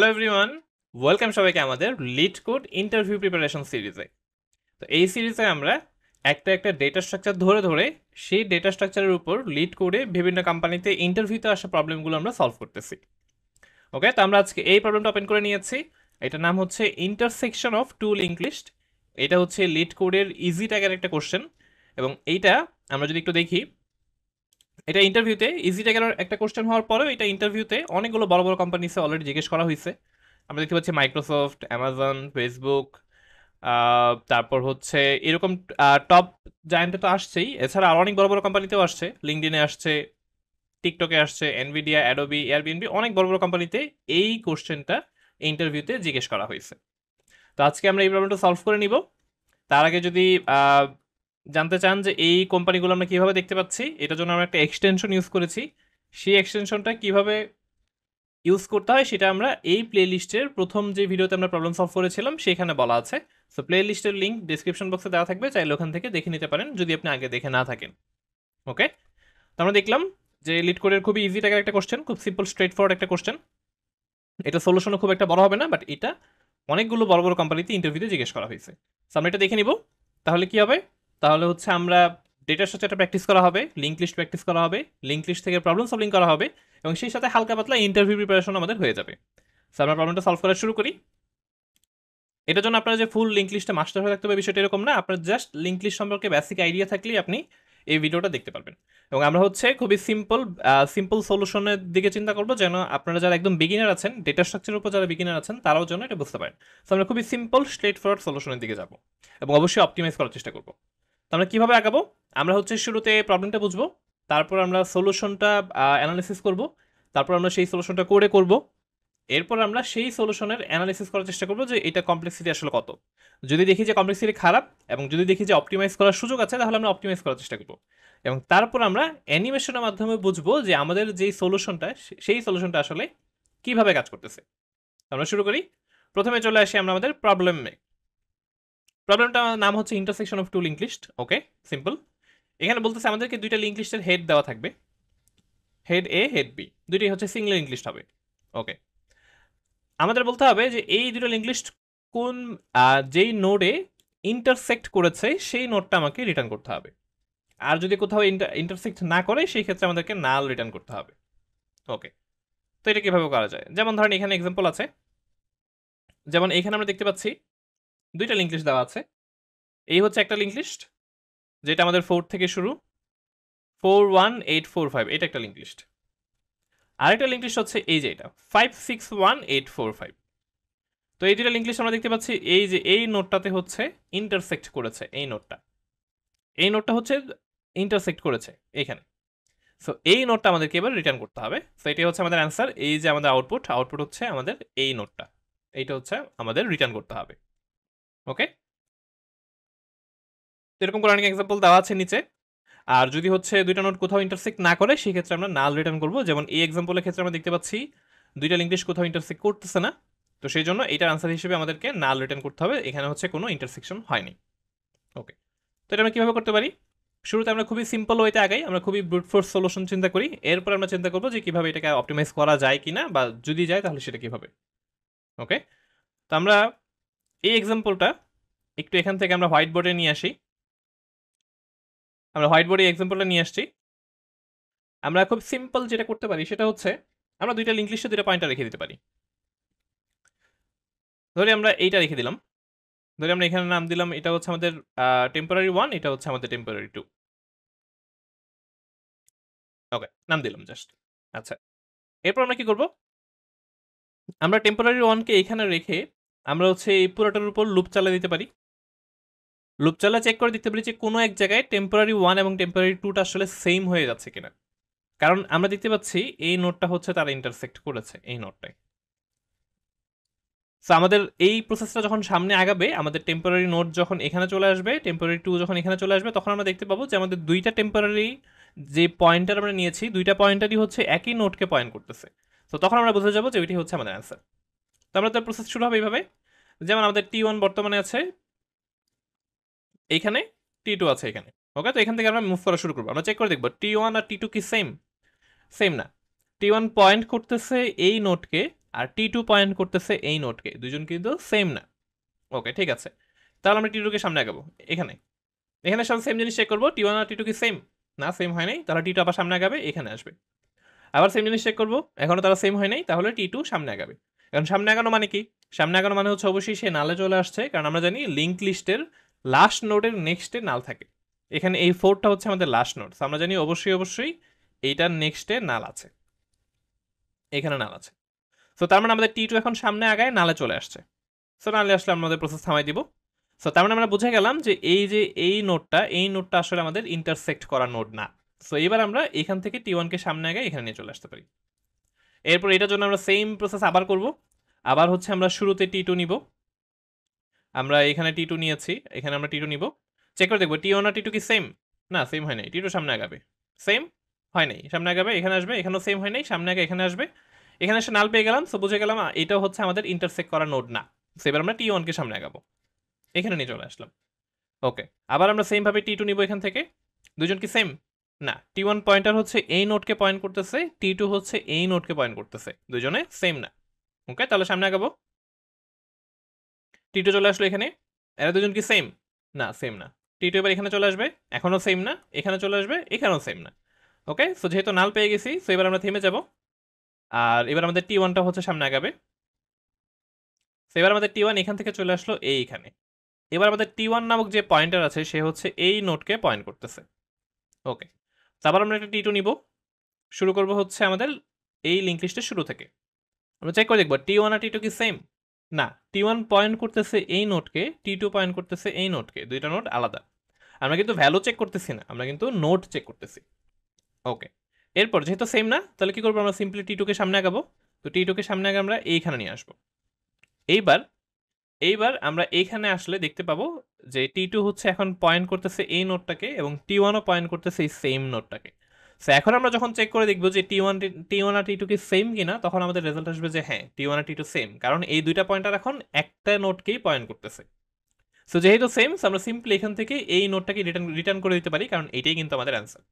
Hello everyone, welcome সবাইকে আমাদের lead code interview preparation সিরিজে। তো এই সিরিজে আমরা একটা একটা ডেটা স্ট্রাকচার ধরে ধরে সেই ডেটা স্ট্রাকচারের উপর লিড করে বিভিন্ন কোম্পানিতে ইন্টারভিউতে আসা প্রবলেমগুলো আমরা সলভ করতেছি। ওকে, তো আমরা আজকে এই প্রবলেমটা ওপেন করে নিয়েছি। এটার নাম হচ্ছে intersection of two link list. এটা হচ্ছে লিড কোডের ইজি ট্যাগের একটা কোশ্চেন, এবং এইটা আমরা যদি একটু দেখি, এটা ইন্টারভিউতে ইজি ট্যাগের একটা কোশ্চেন হওয়ার পরেও এটা ইন্টারভিউতে অনেকগুলো বড় বড় কোম্পানিসে অলরেডি জিজ্ঞেস করা হয়েছে। আমরা দেখতে পাচ্ছি মাইক্রোসফট, অ্যামাজন, ফেসবুক, তারপর হচ্ছে এরকম টপ জায়ান্টে তো আসছেই, এছাড়া আরও অনেক বড় বড় কোম্পানিতেও আসছে, লিঙ্কডিনে আসছে, টিকটকে আসছে, এনভিডিয়া, অ্যাডোবি, এয়ারবিএনবি, অনেক বড় বড় কোম্পানিতে এই কোশ্চেনটা ইন্টারভিউতে জিজ্ঞেস করা হয়েছে। তো আজকে আমরা এই প্রবলেমটা সলভ করে নিব। তার আগে যদি জানতে চান যে এই কোম্পানিগুলো আমরা কিভাবে দেখতে পাচ্ছি, এটার জন্য আমরা একটা এক্সটেনশন ইউজ করেছি। সেই এক্সটেনশনটা কিভাবে ইউজ করতে হয় সেটা আমরা এই প্লে লিস্টের প্রথম যে ভিডিওতে আমরা প্রবলেম সলভ করেছিলাম সেখানে বলা আছে। সো প্লে লিস্টের লিঙ্ক ডিসক্রিপশন বক্সে দেওয়া থাকবে, চাইলে ওখান থেকে দেখে নিতে পারেন যদি আপনি আগে দেখে না থাকেন। ওকে, তো আমরা দেখলাম যে লিড কোডের খুবই ইজি টাকার একটা কোশ্চেন, খুব সিম্পল স্ট্রেট ফরওয়ার্ড একটা কোশ্চেন। এটা সলিউশনও খুব একটা বড় হবে না, বাট এটা অনেকগুলো বড় বড় কোম্পানিতে ইন্টারভিউতে জিজ্ঞেস করা হয়েছে। সো আমরা এটা দেখে নিব। তাহলে কি হবে, তাহলে হচ্ছে আমরা ডেটা স্ট্রাকচারটা প্র্যাকটিস করা হবে, লিঙ্ক লিস্ট প্র্যাকটিস করা হবে, লিঙ্ক লিস্ট থেকে প্রবলেম সলভিং করা হবে, এবং সেই সাথে হালকা পাতলা ইন্টারভিউ প্রিপারেশন আমাদের হয়ে যাবে। সো আমরা প্রবলেমটা সলভ করা শুরু করি। এটার জন্য আপনার যে ফুল লিঙ্ক লিস্টে মাস্টার হয়ে থাকতে হবে বিষয়টা এরকম না, আপনার জাস্ট লিঙ্ক লিস্ট সম্পর্কে বেসিক আইডিয়া থাকলেই আপনি এই ভিডিওটা দেখতে পারবেন। এবং আমরা হচ্ছে খুবই সিম্পল সলিউশনের দিকে চিন্তা করবো, যেন আপনারা যারা একদম বিগিনার আছেন, ডেটা স্ট্রাকচারের উপর যারা বিগিনার আছেন, তারাও যেন এটা বুঝতে পারেন। তো আমরা খুবই সিম্পল স্ট্রেট ফরওয়ার্ড সলিউশনের দিকে যাবো, এবং অবশ্যই অপটিমাইজ করার চেষ্টা করবো। তো আমরা কীভাবে আগাবো, আমরা হচ্ছে শুরুতে প্রবলেমটা বুঝবো, তারপর আমরা সলিউশনটা অ্যানালিসিস করব, তারপর আমরা সেই সলিউশনটা করে করব, এরপর আমরা সেই সলিউশনের অ্যানালিসিস করার চেষ্টা করবো যে এটা কমপ্লেক্সিটি আসলে কত। যদি দেখি যে কমপ্লেক্সিটি খারাপ, এবং যদি দেখি যে অপটিমাইজ করার সুযোগ আছে, তাহলে আমরা অপটিমাইজ করার চেষ্টা করবো। এবং তারপর আমরা অ্যানিমেশনের মাধ্যমে বুঝবো যে আমাদের যেই সলিউশনটা, সেই সলিউশনটা আসলে কিভাবে কাজ করতেছে। আমরা শুরু করি। প্রথমে চলে আসি আমরা আমাদের প্রবলেমে। প্রবলেমটার নাম হচ্ছে intersection of two link list. Okay, simple. এখানে বলতেছে আমাদেরকে দুইটা লিঙ্ক লিস্টের হেড দেওয়া থাকবে, হেড এ, হেড বি, দুইটাই হচ্ছে সিঙ্গেল লিঙ্ক লিস্ট হবে। ওকে, আমাদের বলতে হবে যে এই দুটো লিঙ্ক লিস্ট কোন যেই নোডে ইন্টারসেক্ট করেছে সেই নোডটা আমাকে রিটার্ন করতে হবে। আর যদি কোথাও ইন্টারসেক্ট না করে সেই ক্ষেত্রে আমাদেরকে নাল রিটার্ন করতে হবে। ওকে, তো এটা কিভাবে করা যায়, যেমন ধরেন এখানে এক্সাম্পল আছে, যেমন এখানে আমরা দেখতে পাচ্ছি দুইটা লিঙ্ক লিস্ট দেওয়া আছে। এই হচ্ছে একটা লিঙ্ক লিস্ট যেটা আমাদের 4 থেকে শুরু, 41845, এটা একটা লিঙ্ক লিস্ট। আরেকটা লিঙ্ক লিস্ট হচ্ছে এই যে এটা 561845। তো এই দুটো লিঙ্ক লিস্ট আমরা দেখতে পাচ্ছি, এই যে এই নোটটাতে হচ্ছে ইন্টারসেক্ট করেছে, এই নোটটা হচ্ছে ইন্টারসেক্ট করেছে এখানে। সো এই নোটটা আমাদেরকে এবার রিটার্ন করতে হবে। সো এটাই হচ্ছে আমাদের অ্যান্সার। এই যে আমাদের আউটপুট হচ্ছে আমাদের এই নোটটা, এইটা হচ্ছে আমাদের রিটার্ন করতে হবে। ওকে, এরকম করে অনেক এক্সাম্পল দেওয়া আছে নিচে। আর যদি হচ্ছে দুইটা নোট কোথাও ইন্টারসেক্ট না করে সেই ক্ষেত্রে আমরা নাল রিটার্ন করবো। যেমন এই এক্সাম্পলের ক্ষেত্রে আমরা দেখতে পাচ্ছি দুইটা লিঙ্ক লিস্ট কোথাও ইন্টারসেক্ট করতেছে না, তো সেই জন্য এটার আনসার হিসেবে আমাদেরকে নাল রিটার্ন করতে হবে, এখানে হচ্ছে কোনো ইন্টারসেকশন হয়নি। ওকে, তো এটা আমরা কীভাবে করতে পারি, শুরুতে আমরা খুবই সিম্পল ওয়েতে আগাই, আমরা খুবই ব্রুট ফোর্স সলিউশন চিন্তা করি, এরপর আমরা চিন্তা করবো যে কীভাবে এটাকে অপটিমাইজ করা যায় কিনা, বা যদি যায় তাহলে সেটা কীভাবে। ওকে, তো আমরা এই এক্সাম্পলটা একটু এখান থেকে আমরা হোয়াইট বোর্ডে নিয়ে আসি। আমরা হোয়াইট বোর্ডে এক্সাম্পলটা নিয়ে আসছি। আমরা খুব সিম্পল যেটা করতে পারি সেটা হচ্ছে আমরা দুইটা লিঙ্ক লিস্টে দুইটা পয়েন্টার রেখে দিতে পারি। ধরে আমরা এইটা রেখে দিলাম, ধরে আমরা এখানে নাম দিলাম, এটা হচ্ছে আমাদের টেম্পোরারি 1, এটা হচ্ছে আমাদের টেম্পোরারি 2। ওকে, নাম দিলাম জাস্ট। আচ্ছা, এরপর আমরা কি করব, আমরা টেম্পোরারি 1 কে এখানে রেখে আমরা হচ্ছে এই পুরোটার উপর লুপ চালিয়ে দিতে পারি। লুপ চালা চেক করে দেখতে পারি যে কোনো এক জায়গায় টেম্পোরারি 1 এবং টেম্পোরারি 2টা আসলে সেম হয়ে যাচ্ছে কিনা। কারণ আমরা দেখতে পাচ্ছি এই নোটটা হচ্ছে তারা ইন্টারসেক্ট করেছে এই নোটটায়। সো আমাদের এই প্রসেসটা যখন সামনে আগাবে, আমাদের টেম্পোরারি নোট যখন এখানে চলে আসবে, টেম্পোরারি 2 যখন এখানে চলে আসবে, তখন আমরা দেখতে পাবো যে আমাদের দুইটা টেম্পোরারি যে পয়েন্টার আমরা নিয়েছি, দুইটা পয়েন্টারই হচ্ছে একই নোটকে পয়েন্ট করতেছে। তো তখন আমরা বুঝে যাবো যে ওইটি হচ্ছে আমাদের অ্যান্সার। তো আমরা তার প্রসেস শুরু হবে এইভাবে, যেমন আমাদের T1 বর্তমানে আছে এইখানে, T2 আছে এখানে। ওকে, তো এখান থেকে আমরা মুভ করা শুরু করবো। আমরা চেক করে দেখবো T1 আর T2 কি সেম না। T1 পয়েন্ট করতেছে এই নোটকে, আর টি টু পয়েন্ট করতেছে এই নোটকে, দুজন কিন্তু সেম না। ওকে ঠিক আছে, তাহলে আমরা টি টুকে সামনে আগাবো। এখানে এখানে সব সেম জিনিস চেক করবো, টি ওয়ান আর টি টু কি সেম, না সেম হয় নাই, তাহলে টি টু আবার সামনে আগাবে, এখানে আসবে। আবার সেম জিনিস চেক করবো, এখনো তারা সেম হয় নাই, তাহলে টি টু সামনে আগাবে। এখন সামনে আগানো মানে কি? সামনে আগানো মানে হচ্ছে অবশ্যই সে নালে চলে আসছে, কারণ আমরা জানি লিঙ্ক লিস্টের লাস্ট নোডের নেক্সটে নাল থাকে। এখানে এই ফোরটা হচ্ছে আমাদের লাস্ট নোড, আমরা জানি অবশ্যই অবশ্যই এইটার নেক্সটে নাল আছে, এখানে নাল আছে। সো তার মানে আমাদের টি টু এখন সামনে আগায় নালে চলে আসছে। সো নালে আসলে আমাদের প্রসেস থামাই দিব। সো তার মানে আমরা বুঝে গেলাম যে এই নোটটা আসলে আমাদের ইন্টারসেক্ট করা নোড না। সো এবার আমরা এখান থেকে টি ওয়ানকে সামনে আগায় এখানে নিয়ে চলে আসতে পারি। এরপর এটার জন্য আমরা সেম প্রসেস আবার করব। আবার হচ্ছে আমরা শুরুতে টি টু নিব, আমরা এখানে টি টু নিয়েছি, এখানে আমরা টি টু নিব, চেক করে দেখবো টি ওয়ান আর টি টু কি সেম, না সেম হয় নাই, টি টু সামনে আগাবে, সেম হয় নাই, সামনে আগাবে, এখানে আসবে, এখানেও সেম হয় নাই, সামনে আগে এখানে আসবে, এখানে এসে নাল পেয়ে গেলাম। সো বুঝে গেলাম এটা হচ্ছে আমাদের ইন্টারসেক্ট করা নোড না। সো এবার আমরা টি ওয়ানকে সামনে আগাবো, এখানে নিয়ে চলে আসলাম। ওকে, আবার আমরা সেম ভাবে টি টু নিব এখান থেকে, দুজন কি সেম, না, টি ওয়ান পয়েন্টার হচ্ছে এই নোটকে পয়েন্ট করতেছে, টি টু হচ্ছে এই নোটকে পয়েন্ট করতেছে, দুজনে সেম না। ওকে, তাহলে সামনে আগাবো, টি টু চলে আসলো এখানে, এরা দুজন কি সেম, না সেম না, টি টু এবার এখানে চলে আসবে, এখনো সেম না, এখানে চলে আসবে, এখানেও সেম না। ওকে, সো যেহেতু নাল পেয়ে গেছি, সো এবার আমরা থেমে যাব, আর এবার আমাদের টি ওয়ানটা হচ্ছে সামনে আগাবে। সো এবার আমাদের টি ওয়ান এখান থেকে চলে আসলো এইখানে, এবার আমাদের টি ওয়ান নামক যে পয়েন্টার আছে সে হচ্ছে এই নোটকে পয়েন্ট করতেছে। ওকে, তারপর আমরা একটা টি টু নিব, শুরু করব হচ্ছে আমাদের এই লিঙ্ক লিস্টের শুরু থেকে, আমরা চেক করে দেখবো টি ওয়ান আর টি টু কি সেম, না, টি ওয়ান পয়েন্ট করতেছে এই নোটকে, টি টু পয়েন্ট করতেছে এই নোটকে, দুইটা নোট আলাদা। আমরা কিন্তু ভ্যালু চেক করতেছি না, আমরা কিন্তু নোট চেক করতেছি। ওকে, এরপর যেহেতু সেম না, তাহলে কি করবো, আমরা সিম্পলি টি টুকে সামনে আগাবো। তো টি টুকে সামনে আগে আমরা এইখানে নিয়ে আসবো। এইবার এইবার আমরা এইখানে আসলে দেখতে পাবো যে টি টু হচ্ছে এখন পয়েন্ট করতেছে এই নোটটাকে, এবং টি ওয়ানও পয়েন্ট করতেছে এই সেম নোটটাকে। সো এখন আমরা যখন চেক করে দেখবো যে টি ওয়ান আর টি টু কি সেম কিনা, তখন আমাদের রেজাল্ট আসবে যে হ্যাঁ, টি ওয়ান আর টি টু সেম, কারণ এই দুইটা পয়েন্টার এখন একটা নোটকেই পয়েন্ট করতেছে। সো যেহেতু সেম, আমরা সিম্পলি এখান থেকে এই নোটটাকে রিটার্ন করে দিতে পারি, কারণ এটাই কিন্তু আমাদের অ্যান্সার।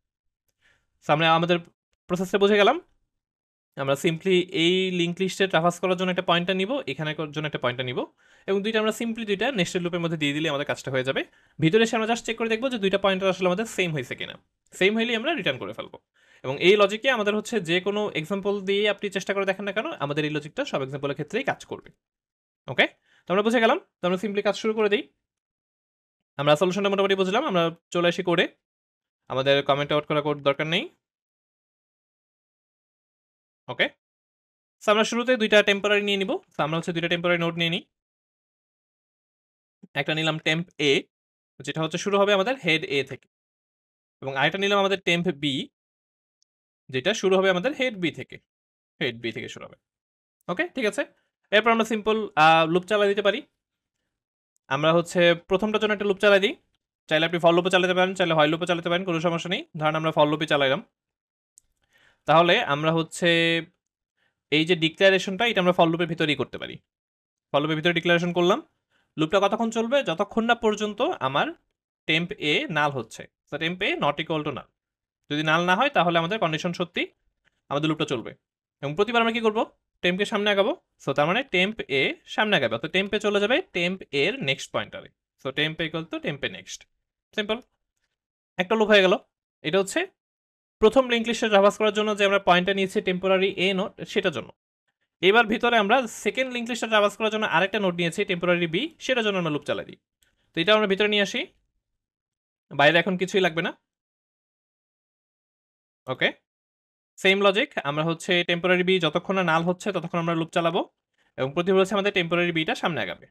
সো আমরা আমাদের প্রসেসটা বুঝে গেলাম। আমরা সিম্পলি এই লিঙ্ক লিস্টে ট্রাভার্স করার জন্য একটা পয়েন্টার নিব, এখানে জন্য একটা পয়েন্টার নিব, এবং দুইটা আমরা সিম্পলি দুইটা নেস্টেড লুপের মধ্যে দিয়ে দিলে আমাদের কাজটা হয়ে যাবে। ভিতরে এসে আমরা জাস্ট চেক করে দেখবো যে দুইটা পয়েন্টার আসলে আমাদের সেম হয়েছে কিনা, সেম হইলেই আমরা রিটার্ন করে ফেলবো। এবং এই লজিকে আমাদের হচ্ছে যে কোনো এক্সাম্পল দিয়ে আপনি চেষ্টা করে দেখেন না কেন, আমাদের এই লজিকটা সব এক্সাম্পলের ক্ষেত্রেই কাজ করবে। ওকে, তো আমরা বুঝে গেলাম, তো আমরা সিম্পলি কাজ শুরু করে দিই। আমরা সলিউশনটা মোটামুটি বুঝলাম, আমরা চলে আসি কোডে, আমাদের কমেন্ট আউট করা কোড দরকার নেই। ওকে, সো আমরা শুরুতে দুইটা টেম্পোরারি নিয়ে নিব। সো আমরা হচ্ছে দুইটা টেম্পোরারি নোড নিয়ে নিই। একটা নিলাম টেম্প এ, যেটা হচ্ছে শুরু হবে আমাদের হেড এ থেকে, এবং আরেকটা নিলাম আমাদের টেম্প বি, যেটা শুরু হবে আমাদের হেড বি থেকে, হেড বি থেকে শুরু হবে। ওকে ঠিক আছে, এরপর আমরা সিম্পল লুপ চালা দিতে পারি। আমরা হচ্ছে প্রথমটার জন্য একটা লুপ চালাই দিই, চাইলে আপনি ফল লুপে চালাতে পারেন, চাইলে হয় লুপে চালাতে পারেন, কোনো সমস্যা নেই। ধরেন আমরা ফল লুপে চালাইলাম, তাহলে আমরা হচ্ছে এই যে ডিক্লারেশনটা, এটা আমরা ফল লুপের ভিতরেই করতে পারি। ফল লুপের ভিতরে ডিক্লারেশন করলাম, লুপটা কতক্ষণ চলবে, যতক্ষণ না পর্যন্ত আমার টেম্প এ নাল হচ্ছে। তো temp A not equal to null, যদি নাল না হয় তাহলে আমাদের কন্ডিশন সত্যি, আমাদের লুপটা চলবে। এবং প্রতিবার আমরা কি করব, টেম্পকে সামনে আগাবো। সো তার মানে টেম্প এ সামনে আগাবে, তো টেম্পে চলে যাবে টেম্প এর নেক্সট পয়েন্টারে। সো টেম্প ইকুয়াল টু টেম্পে নেক্সট, সিম্পল, একটা লুপ হয়ে গেল। এটা হচ্ছে প্রথম লিঙ্ক লিস্টে ট্রাভার্স করার জন্য যে আমরা পয়েন্টটা নিয়েছি টেম্পোরারি এ নোট, সেটার জন্য। এবার ভিতরে আমরা সেকেন্ড লিঙ্ক লিস্টে ট্রাভার্স করার জন্য আরেকটা নোট নিয়েছি টেম্পোরারি বি, সেটার জন্য আমরা লুপ চালাই দিই। তো এটা আমরা ভিতরে নিয়ে আসি, বাইরে এখন কিছুই লাগবে না। ওকে, সেম লজিক, আমরা হচ্ছে টেম্পোরারি বি যতক্ষণ না নাল হচ্ছে ততক্ষণ আমরা লুপ চালাবো, এবং প্রতিবার হচ্ছে আমাদের টেম্পোরারি বিটা সামনে আগাবে।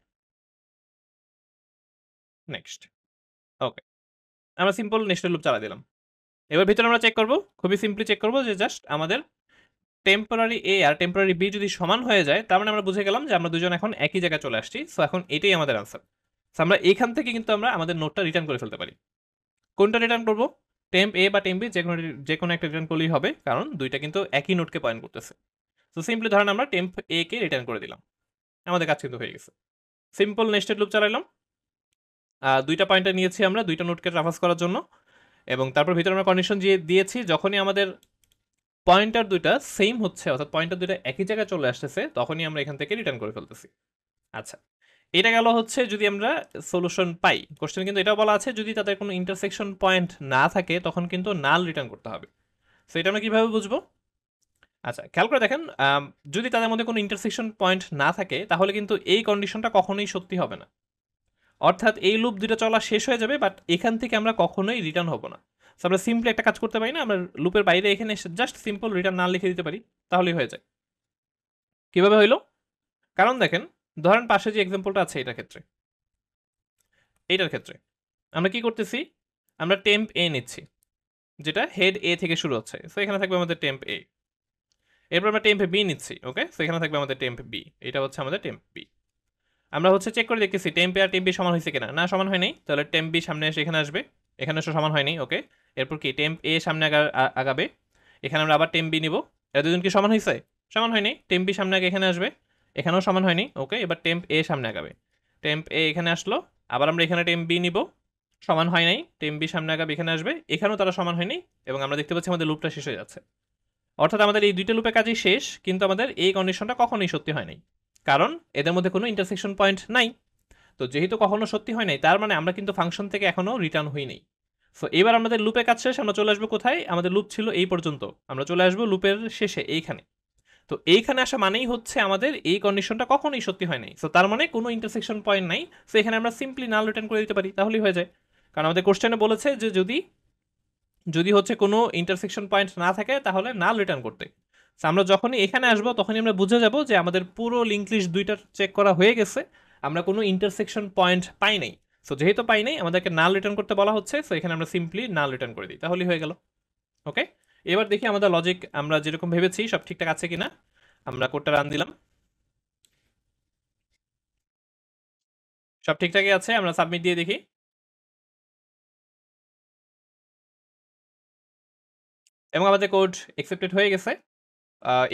নেক্সট, ওকে, আমরা সিম্পল নেক্সট লুপ চালা দিলাম। এবার ভিতরে আমরা চেক করব, খুবই সিম্পলি চেক করব যে জাস্ট আমাদের টেম্পোরারি এ আর টেম্পোরারি বি যদি সমান হয়ে যায়, তার মানে আমরা বুঝে গেলাম যে আমরা দুজন এখন একই জায়গায় চলে আসছি। সো এখন এটাই আমাদের আনসার। সো আমরা এখান থেকে কিন্তু আমরা আমাদের নোটটা রিটার্ন করে ফেলতে পারি। কোনটা রিটার্ন করব, টেম্প এ বা টেম্প বি, যে কোনো একটা রিটার্ন করলেই হবে, কারণ দুইটা কিন্তু একই নোটকে পয়েন্ট করতেছে। সো সিম্পলি ধরেন আমরা টেম্প এ কে রিটার্ন করে দিলাম, আমাদের কাজ কিন্তু হয়ে গেছে। সিম্পল নেস্টেড লুপ চালাইলাম, দুইটা পয়েন্টে নিয়েছি আমরা দুইটা নোটকে ট্রাভার্স করার জন্য, এবং তারপর ভিতরে আমরা কন্ডিশন দিয়েছি যখনই আমাদের পয়েন্টার দুইটা সেম হচ্ছে, অর্থাৎ পয়েন্টার দুইটা একই জায়গায় চলে আসতেছে, তখনই আমরা এখান থেকে রিটার্ন করে ফেলতেছি। আচ্ছা, এটা গেল হচ্ছে যদি আমরা সলিউশন পাই। কোশ্চেন কিন্তু এটাও বলা আছে যদি তাদের কোনো ইন্টারসেকশন পয়েন্ট না থাকে তখন কিন্তু নাল রিটার্ন করতে হবে। সো এটা আমরা কিভাবে বুঝবো? আচ্ছা, খেয়াল করে দেখেন, যদি তাদের মধ্যে কোনো ইন্টারসেকশন পয়েন্ট না থাকে তাহলে কিন্তু এই কন্ডিশনটা কখনোই সত্যি হবে না। অর্থাৎ এই লুপ দুটো চলা শেষ হয়ে যাবে, বাট এখান থেকে আমরা কখনোই রিটার্ন হব না। সো আমরা সিম্পলি একটা কাজ করতে পারি না, আমরা লুপের বাইরে এখানে জাস্ট সিম্পল রিটার্ন না লিখে দিতে পারি, তাহলেই হয়ে যায়। কিভাবে হইলো? কারণ দেখেন, ধরেন পাশে যে এক্সাম্পলটা আছে এইটার ক্ষেত্রে আমরা কি করতেছি, আমরা টেম্প এ নিচ্ছি, যেটা হেড এ থেকে শুরু হচ্ছে। সো এখানে থাকবে আমাদের টেম্প এ। এরপর আমরা টেম্প বি নিচ্ছি, ওকে। সো এখানে থাকবে আমাদের টেম্প বি, এটা হচ্ছে আমাদের টেম্প বি। আমরা হচ্ছে চেক করে দেখতেছি টেম্প এ আর টেম্প বি সমান হয়েছে কিনা, না সমান হয় নাই, তাহলে টেম্প বি সামনে এসে এখানে আসবে, এখানে এসে সমান হয়নি, ওকে। এরপর কি টেম্প এ সামনে আগাবে, এখানে আমরা আবার টেম্প বি নিব, এরা দুজন কি সমান হয়েছে? সমান হয়নি, টেম্প বি সামনে আগে এখানে আসবে, এখানেও সমান হয়নি, ওকে। এবার টেম্প এ সামনে আগাবে, টেম্প এ এখানে আসলো, আবার আমরা এখানে টেম্প বি নিব, সমান হয় নাই, টেম্প বি সামনে আগাবে এখানে আসবে, এখানেও তারা সমান হয়নি, এবং আমরা দেখতে পাচ্ছি আমাদের লুপটা শেষ হয়ে যাচ্ছে। অর্থাৎ আমাদের এই দুইটা লুপের কাজই শেষ, কিন্তু আমাদের এই কন্ডিশনটা কখনোই সত্যি হয় নাই, কারণ এদের মধ্যে কোনো ইন্টারসেকশন পয়েন্ট নাই। তো যেহেতু কখনো সত্যি হয় নাই, তার মানে আমরা কিন্তু ফাংশন থেকে এখনো রিটার্ন হই নাই। সো এবার আমাদের লুপের কাজ শেষ, আমরা চলে আসবো কোথায়? আমাদের লুপ ছিল এই পর্যন্ত, আমরা চলে আসবো লুপের শেষে এইখানে। তো এইখানে আসা মানেই হচ্ছে আমাদের এই কন্ডিশনটা কখনোই সত্যি হয় নাই, সো তার মানে কোনো ইন্টারসেকশন পয়েন্ট নাই। সো এখানে আমরা সিম্পলি নাল রিটার্ন করে দিতে পারি, তাহলেই হয়ে যায়। কারণ আমাদের কোশ্চেনে বলেছে যে যদি যদি হচ্ছে কোনো ইন্টারসেকশন পয়েন্ট না থাকে তাহলে নাল রিটার্ন করতে। So আমরা যখনই এখানে আসবো তখনই আমরা বুঝে যাব যে আমাদের পুরো লিঙ্ক লিস্ট দুইটা চেক করা হয়ে গেছে, আমরা কোনো ইন্টারসেকশন পয়েন্ট পাই নাই। সো যেহেতু পাই নাই, আমাদেরকে নাল রিটার্ন করতে বলা হচ্ছে, সো এখানে আমরা সিম্পলি নাল রিটার্ন করে দিই, তাহলেই হয়ে গেল। ওকে, এবার দেখি আমাদের লজিক আমরা যেরকম ভেবেছি সব ঠিকঠাক আছে কিনা। আমরা কোডটা রান দিলাম, সব ঠিকঠাকই আছে, আমরা সাবমিট দিয়ে দেখি। এবং আমাদের কোড অ্যাকসেপ্টেড হয়ে গেছে।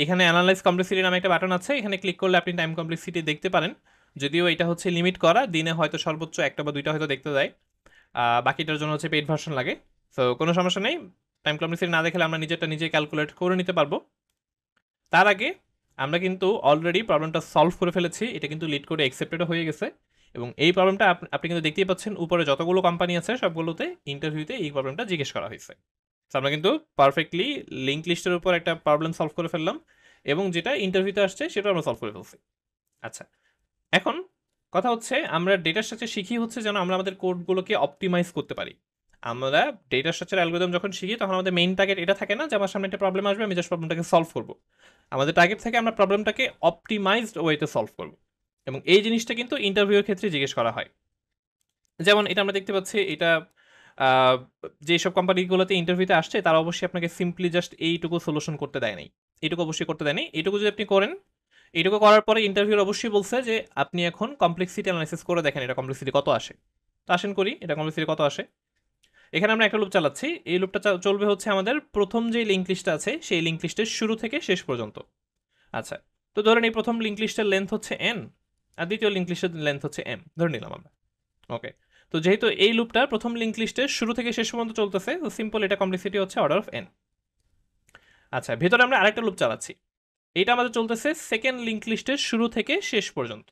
এখানে অ্যানালাইজ কমপ্লেক্সিটি নামে একটা বাটন আছে, এখানে ক্লিক করলে আপনি টাইম কমপ্লেক্সিটি দেখতে পারেন। যদিও এটা হচ্ছে লিমিট করা, দিনে হয়তো সর্বোচ্চ একটা বা দুইটা হয়তো দেখতে দেয়, বাকিটার জন্য হচ্ছে পেইড ভার্সন লাগে। সো কোনো সমস্যা নেই, টাইম কমপ্লেক্সিটি না দেখলে আমরা নিজেরটা নিজে ক্যালকুলেট করে নিতে পারবো। তার আগে আমরা কিন্তু অলরেডি প্রবলেমটা সলভ করে ফেলেছি, এটা কিন্তু লিড করে অ্যাকসেপ্টেডও হয়ে গেছে। এবং এই প্রবলেমটা আপনি কিন্তু দেখতেই পাচ্ছেন উপরে যতগুলো কোম্পানি আছে সবগুলোতে ইন্টারভিউতে এই প্রবলেমটা জিজ্ঞেস করা হয়েছে। তো আমরা কিন্তু পারফেক্টলি লিঙ্ক লিস্টের উপর একটা প্রবলেম সলভ করে ফেললাম, এবং যেটা ইন্টারভিউতে আসছে সেটাও আমরা সলভ করে ফেলছি। আচ্ছা, এখন কথা হচ্ছে আমরা ডেটা স্ট্রাকচার শিখি হচ্ছে যেন আমরা আমাদের কোডগুলোকে অপটিমাইজ করতে পারি। আমরা ডেটা স্ট্রাকচার অ্যালগরিদম যখন শিখি তখন আমাদের মেইন টার্গেট এটা থাকে না যে আমার সামনে একটা প্রবলেম আসবে আমি জাস্ট প্রবলেমটাকে সলভ করব। আমাদের টার্গেট থেকে আমরা প্রবলেমটাকে অপটিমাইজড ওয়েতে সলভ করব, এবং এই জিনিসটা কিন্তু ইন্টারভিউয়ের ক্ষেত্রে জিজ্ঞেস করা হয়। যেমন এটা আমরা দেখতে পাচ্ছি, এটা আহ, যেসব কোম্পানিগুলোতে ইন্টারভিউতে আসছে তারা অবশ্যই আপনাকে সিম্পলি জাস্ট এইটুকু সলিউশন করতে দেয় নাই, এইটুকু অবশ্যই করতে দেয়নি। এইটুকু যদি আপনি করেন, এইটুকু করার পরে ইন্টারভিউর অবশ্যই বলছে যে আপনি এখন কমপ্লেক্সিটি অ্যানালাইসিস করে দেখেন এটা কমপ্লেক্সিটি কত আসে। তো আসেন করি এটা কমপ্লেক্সিটি কত আসে। এখানে আমরা একটা লুপ চালাচ্ছি, এই লুপটা চলবে হচ্ছে আমাদের প্রথম যে লিঙ্ক লিস্টটা আছে সেই লিঙ্ক লিস্টের শুরু থেকে শেষ পর্যন্ত। আচ্ছা, তো ধরেন এই প্রথম লিঙ্ক লিস্টের লেন্থ হচ্ছে এন, আর দ্বিতীয় লিঙ্ক লিস্টের লেন্থ হচ্ছে এম, ধরে নিলাম আমরা। ওকে, তো যেহেতু এই লুপটা প্রথম লিঙ্ক লিস্টের শুরু থেকে শেষ পর্যন্ত চলতেছে, তো সিম্পল এটা কমপ্লেক্সিটি হচ্ছে অর্ডার অফ এন। আচ্ছা, ভেতরে আমরা আরেকটা লুপ চালাচ্ছি, এটা আমাদের চলতেছে সেকেন্ড লিঙ্ক লিস্টের শুরু থেকে শেষ পর্যন্ত।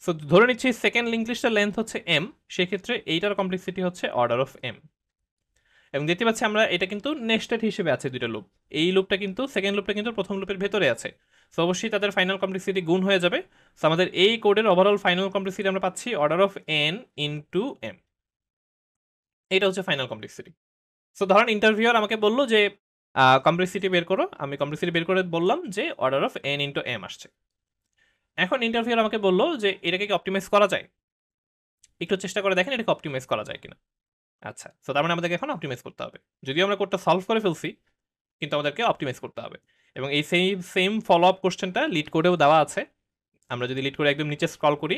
সো ধরে নিচ্ছি সেকেন্ড লিঙ্ক লিস্টের লেন্থ হচ্ছে এম, সেক্ষেত্রে এইটার কমপ্লেক্সিটি হচ্ছে অর্ডার অফ এম। এবং দেখতে পাচ্ছি আমরা এটা কিন্তু নেস্টেড হিসেবে আছে দুইটা লুপ, এই লুপটা কিন্তু সেকেন্ড লুপটা কিন্তু প্রথম লুপের ভেতরে আছে। সো অবশ্যই তাদের ফাইনাল কমপ্লেক্সিটি গুণ হয়ে যাবে। সো আমাদের এই কোডের ওভারঅল ফাইনাল কমপ্লেক্সিটি আমরা পাচ্ছি order of N into M, এটা হচ্ছে ফাইনাল কমপ্লেক্সিটি। সো ধরেন ইন্টারভিউয়ার আমাকে বললো যে কমপ্লেক্সিটি বের করো, আমি কমপ্লেক্সিটি বের করে বললাম যে order of N into M আসছে। এখন ইন্টারভিউয়ার আমাকে বললো যে এটাকে কি অপটিমাইজ করা যায়, একটু চেষ্টা করে দেখেন এটাকে অপটিমাইজ করা যায় কিনা। আচ্ছা, সো তার মানে আমাদেরকে এখন অপটিমাইজ করতে হবে, যদিও আমরা কোডটা সলভ করে ফেলছি কিন্তু আমাদেরকে অপটিমাইজ করতে হবে। এবং এই সেম ফলো আপ কোশ্চেনটা লিড কোডেও দেওয়া আছে। আমরা যদি লিড করে একদম নিচে স্ক্রল করি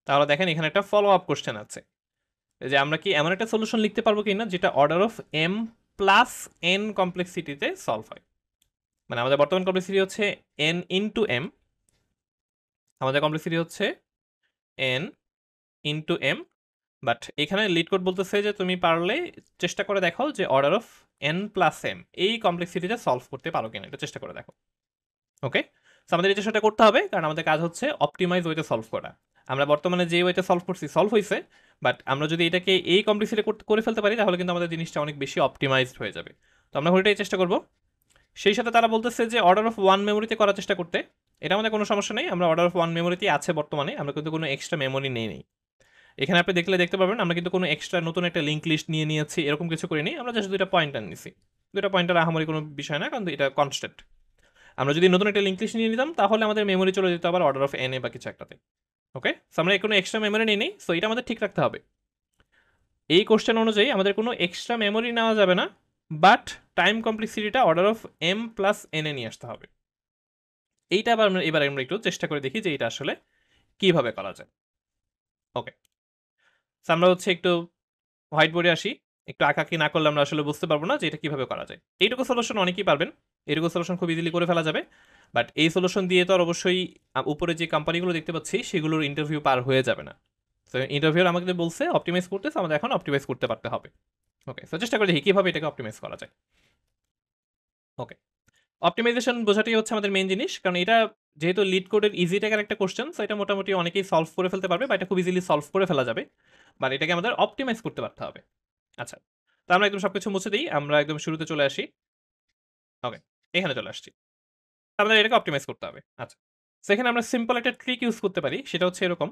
তাহলে দেখেন এখানে একটা ফলো আপ কোশ্চেন আছে, যে আমরা কি এমন একটা সলিউশন লিখতে পারবো কিনা যেটা order of M plus N কমপ্লেক্সিটিতে সলভ হয়। মানে আমাদের বর্তমান কমপ্লেক্সিটি হচ্ছে এন ইন্টু এম, আমাদের কমপ্লেক্সিটি হচ্ছে এন ইন্টু এম, বাট এখানে লিড কোড বলতেছে যে তুমি পারলে চেষ্টা করে দেখাও যে অর্ডার অফ n+m এই কমপ্লেক্সিটিতে সলভ করতে পারো কিনা এটা চেষ্টা করে দেখো। ওকে, সো আমাদের এই চেষ্টাটা করতে হবে, কারণ আমাদের কাজ হচ্ছে অপটিমাইজ ওয়েতে সলভ করা। আমরা বর্তমানে যে ওয়েতে সলভ করছি সলভ হয়েছে, বাট আমরা যদি এটাকে এই কমপ্লেক্সিটি করে ফেলতে পারি তাহলে কিন্তু আমাদের জিনিসটা অনেক বেশি অপটিমাইজড হয়ে যাবে। তো আমরা ওইটাই চেষ্টা করব। সেই সাথে তারা বলতেছে যে অর্ডার অফ 1 মেমোরিতে করার চেষ্টা করতে। এটা আমাদের কোনো সমস্যা নেই, আমরা অর্ডার অফ 1 মেমোরিতেই আছে বর্তমানে, আমরা কিন্তু কোনো এক্সট্রা মেমোরি নেই। এখানে আপনি দেখতে পারবেন আমরা কিন্তু কোনো এক্সট্রা নতুন একটা লিঙ্ক লিস্ট নিয়ে নিয়েছি, এরকম কিছু করিনি। আমরা জাস্ট দুইটা পয়েন্টার নিছি, দুইটা পয়েন্টার আহামরি কোনো বিষয় না, কারণ এটা কনস্ট্যান্ট। আমরা যদি নতুন একটা লিঙ্ক লিস্ট নিয়ে নিতাম তাহলে আমাদের মেমোরি চলে যেত আবার অর্ডার অফ এন এ বা কিছু একটাতে। ওকে, সো আমরা কোনো এক্সট্রা মেমোরি নেই, সো এটা আমাদের ঠিক রাখতে হবে। এই কোশ্চেন অনুযায়ী আমাদের কোনো এক্সট্রা মেমোরি নেওয়া যাবে না, বাট টাইম কমপ্লেক্সিটিটা অর্ডার অফ m+n এ নিয়ে আসতে হবে। এইটা এবার আমরা একটু চেষ্টা করে দেখি যে এটা আসলে কিভাবে করা যায়। ওকে, সো আমরা হচ্ছে একটু হোয়াইট বোর্ডে আসি। একটু আঁকাকি না করলে আমরা আসলে বুঝতে পারবো না যে এটা কিভাবে করা যায়। এইটুকু সলিউশন অনেকেই পারবেন, এইটুকু সলিউশন খুব ইজিলি করে ফেলা যাবে। বাট এই সলিউশন দিয়ে তো আর অবশ্যই উপরে যে কোম্পানিগুলো দেখতে পাচ্ছি সেগুলোর ইন্টারভিউ পার হয়ে যাবে না। তো ইন্টারভিউর আমাকে বলছে অপটিমাইজ করতেছে, আমাদের এখন অপটিমাইজ করতে পারতে হবে। ওকে, তো চেষ্টা করে দেখি কিভাবে এটাকে অপটিমাইজ করা যায়। ওকে, অপটিমাইজেশন বোঝাটাই হচ্ছে আমাদের মেইন জিনিস, কারণ এটা যেহেতু লিড কোডের ইজি টাকার একটা কোশ্চেন, সো এটা মোটামুটি অনেকেই সলভ করে ফেলতে পারবে, বা এটা খুব ইজিলি সলভ করে ফেলা যাবে, বাট এটাকে আমাদের অপটিমাইজ করতে পারতে হবে। আচ্ছা, তো আমরা একদম সবকিছু মুছে দিই, আমরা একদম শুরুতে চলে আসি। ওকে, এখানে চলে আসছি, আমাদের এটাকে অপটিমাইজ করতে হবে। আচ্ছা, সেখানে আমরা সিম্পল একটা ট্রিক ইউজ করতে পারি, সেটা হচ্ছে এরকম।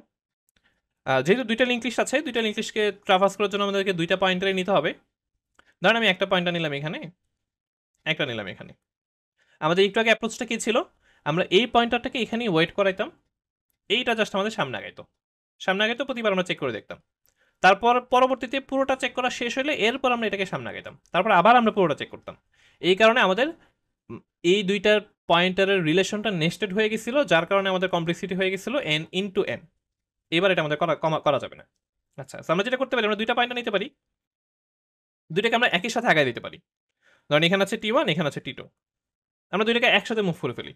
যেহেতু দুইটা লিঙ্ক লিস্ট আছে, দুইটা লিঙ্ক লিস্টকে ট্রাভার্স করার জন্য আমাদেরকে দুইটা পয়েন্টারে নিতে হবে। ধরেন আমি একটা পয়েন্টার নিলাম এখানে, একটা নিলাম এখানে। আমাদের একটু আগে অ্যাপ্রোচটা কি ছিল, আমরা এই পয়েন্টারটাকে এখানেই ওয়েট করাইতাম, এইটা জাস্ট আমাদের সামনে আগাইতো, প্রতিবার আমরা চেক করে দেখতাম। তারপর পরবর্তীতে পুরোটা চেক করা শেষ হলে এরপর আমরা এটাকে সামনে আগাইতাম, তারপর আবার আমরা পুরোটা চেক করতাম। এই কারণে আমাদের এই দুইটার পয়েন্টারের রিলেশনটা নেস্টেড হয়ে গেছিল, যার কারণে আমাদের কমপ্লেক্সিটি হয়ে গেছিল n × n। এবার এটা আমাদের করা যাবে না। আচ্ছা, আমরা যেটা করতে পারি, আমরা দুইটা পয়েন্টার নিতে পারি, দুইটাকে আমরা একই সাথে আগাই দিতে পারি। ধরেন এখানে আছে t1, এখানে আছে t2, আমরা দুইটাকে একসাথে মুভ করে ফেলি।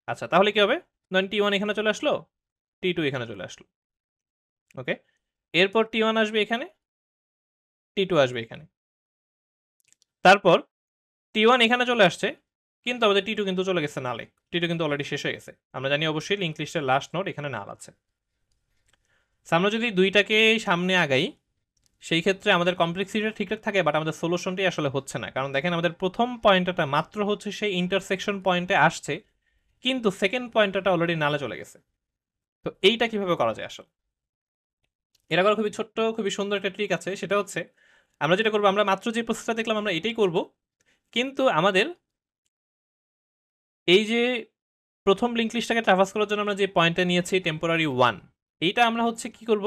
আচ্ছা, তাহলে কি হবে, ধরেন t1 এখানে চলে আসলো, t2 এখানে চলে আসলো। ওকে, এরপর t1 আসবে এখানে, t2 আসবে এখানে। তারপর t1 এখানে চলে আসছে, কিন্তু আমাদের t2 কিন্তু চলে গেছে নালে, t2 কিন্তু অলরেডি শেষ হয়ে গেছে। আমরা জানি অবশ্যই লিঙ্ক লিস্টের লাস্ট নোড এখানে নাল আছে। আমরা যদি দুইটাকে সামনে আগাই, সেই ক্ষেত্রে আমাদের কমপ্লেক্সিটিটা ঠিকঠাক থাকে, বাট আমাদের সলিউশনটাই আসলে হচ্ছে না। কারণ দেখেন আমাদের প্রথম পয়েন্টটা মাত্র হচ্ছে সেই ইন্টারসেকশন পয়েন্টে আসছে, কিন্তু সেকেন্ড পয়েন্টটা অলরেডি নালে চলে গেছে। তো এইটা কিভাবে করা যায় আসলে, এটা করা খুবই ছোট্ট, খুবই সুন্দর একটা ট্রিক আছে। সেটা হচ্ছে আমরা যেটা করবো, আমরা মাত্র যে প্রসেসটা দেখলাম আমরা এটাই করব, কিন্তু আমাদের এই যে প্রথম লিঙ্ক লিস্টটাকে ট্রাভার্স করার জন্য আমরা যে পয়েন্টটা নিয়েছি টেম্পোরারি 1, এইটা আমরা হচ্ছে কি করব,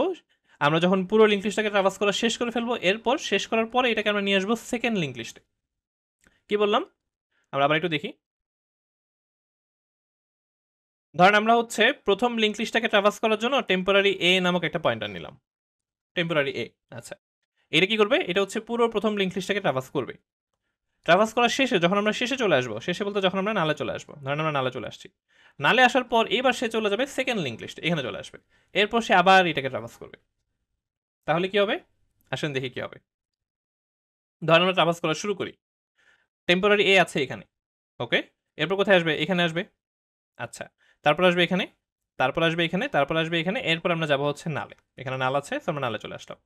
আমরা যখন পুরো লিঙ্ক লিস্টটাকে ট্রাভার্স করা শেষ করে ফেলবো, এরপর শেষ করার পরে এটাকে আমরা নিয়ে আসবো সেকেন্ড লিঙ্ক লিস্টে। কি বললাম, আমরা আবার একটু দেখি। ধরেন আমরা হচ্ছে প্রথম লিঙ্ক লিস্টটাকে ট্রাভার্স করার জন্য টেম্পোরারি এ নামক একটা পয়েন্টার নিলাম, টেম্পোরারি এ। আচ্ছা, এটা কি করবে, এটা হচ্ছে পুরো প্রথম লিঙ্ক লিস্টটাকে ট্রাভার্স করবে। ট্রাভার্স করার শেষে যখন আমরা শেষে চলে আসবো, শেষে বলতে যখন আমরা নালে চলে আসবো, ধরেন আমরা নালে চলে আসছি, নালে আসার পর এবার সে চলে যাবে সেকেন্ড লিঙ্ক লিস্ট, এখানে চলে আসবে। এরপর সে আবার এটাকে ট্রাভার্স করবে। তাহলে কি হবে, আসেন দেখি কি হবে। ধরেন আমরা ট্রাভার্স করা শুরু করি, টেম্পোরারি এ আছে এখানে। ওকে, এরপর কোথায় আসবে, এখানে আসবে। আচ্ছা, তারপর আসবে এখানে, তারপর আসবে এখানে, তারপর আসবে এখানে, এরপর আমরা যাবো হচ্ছে নালে। এখানে নাল আছে, তো আমরা নালে চলে আসলাম।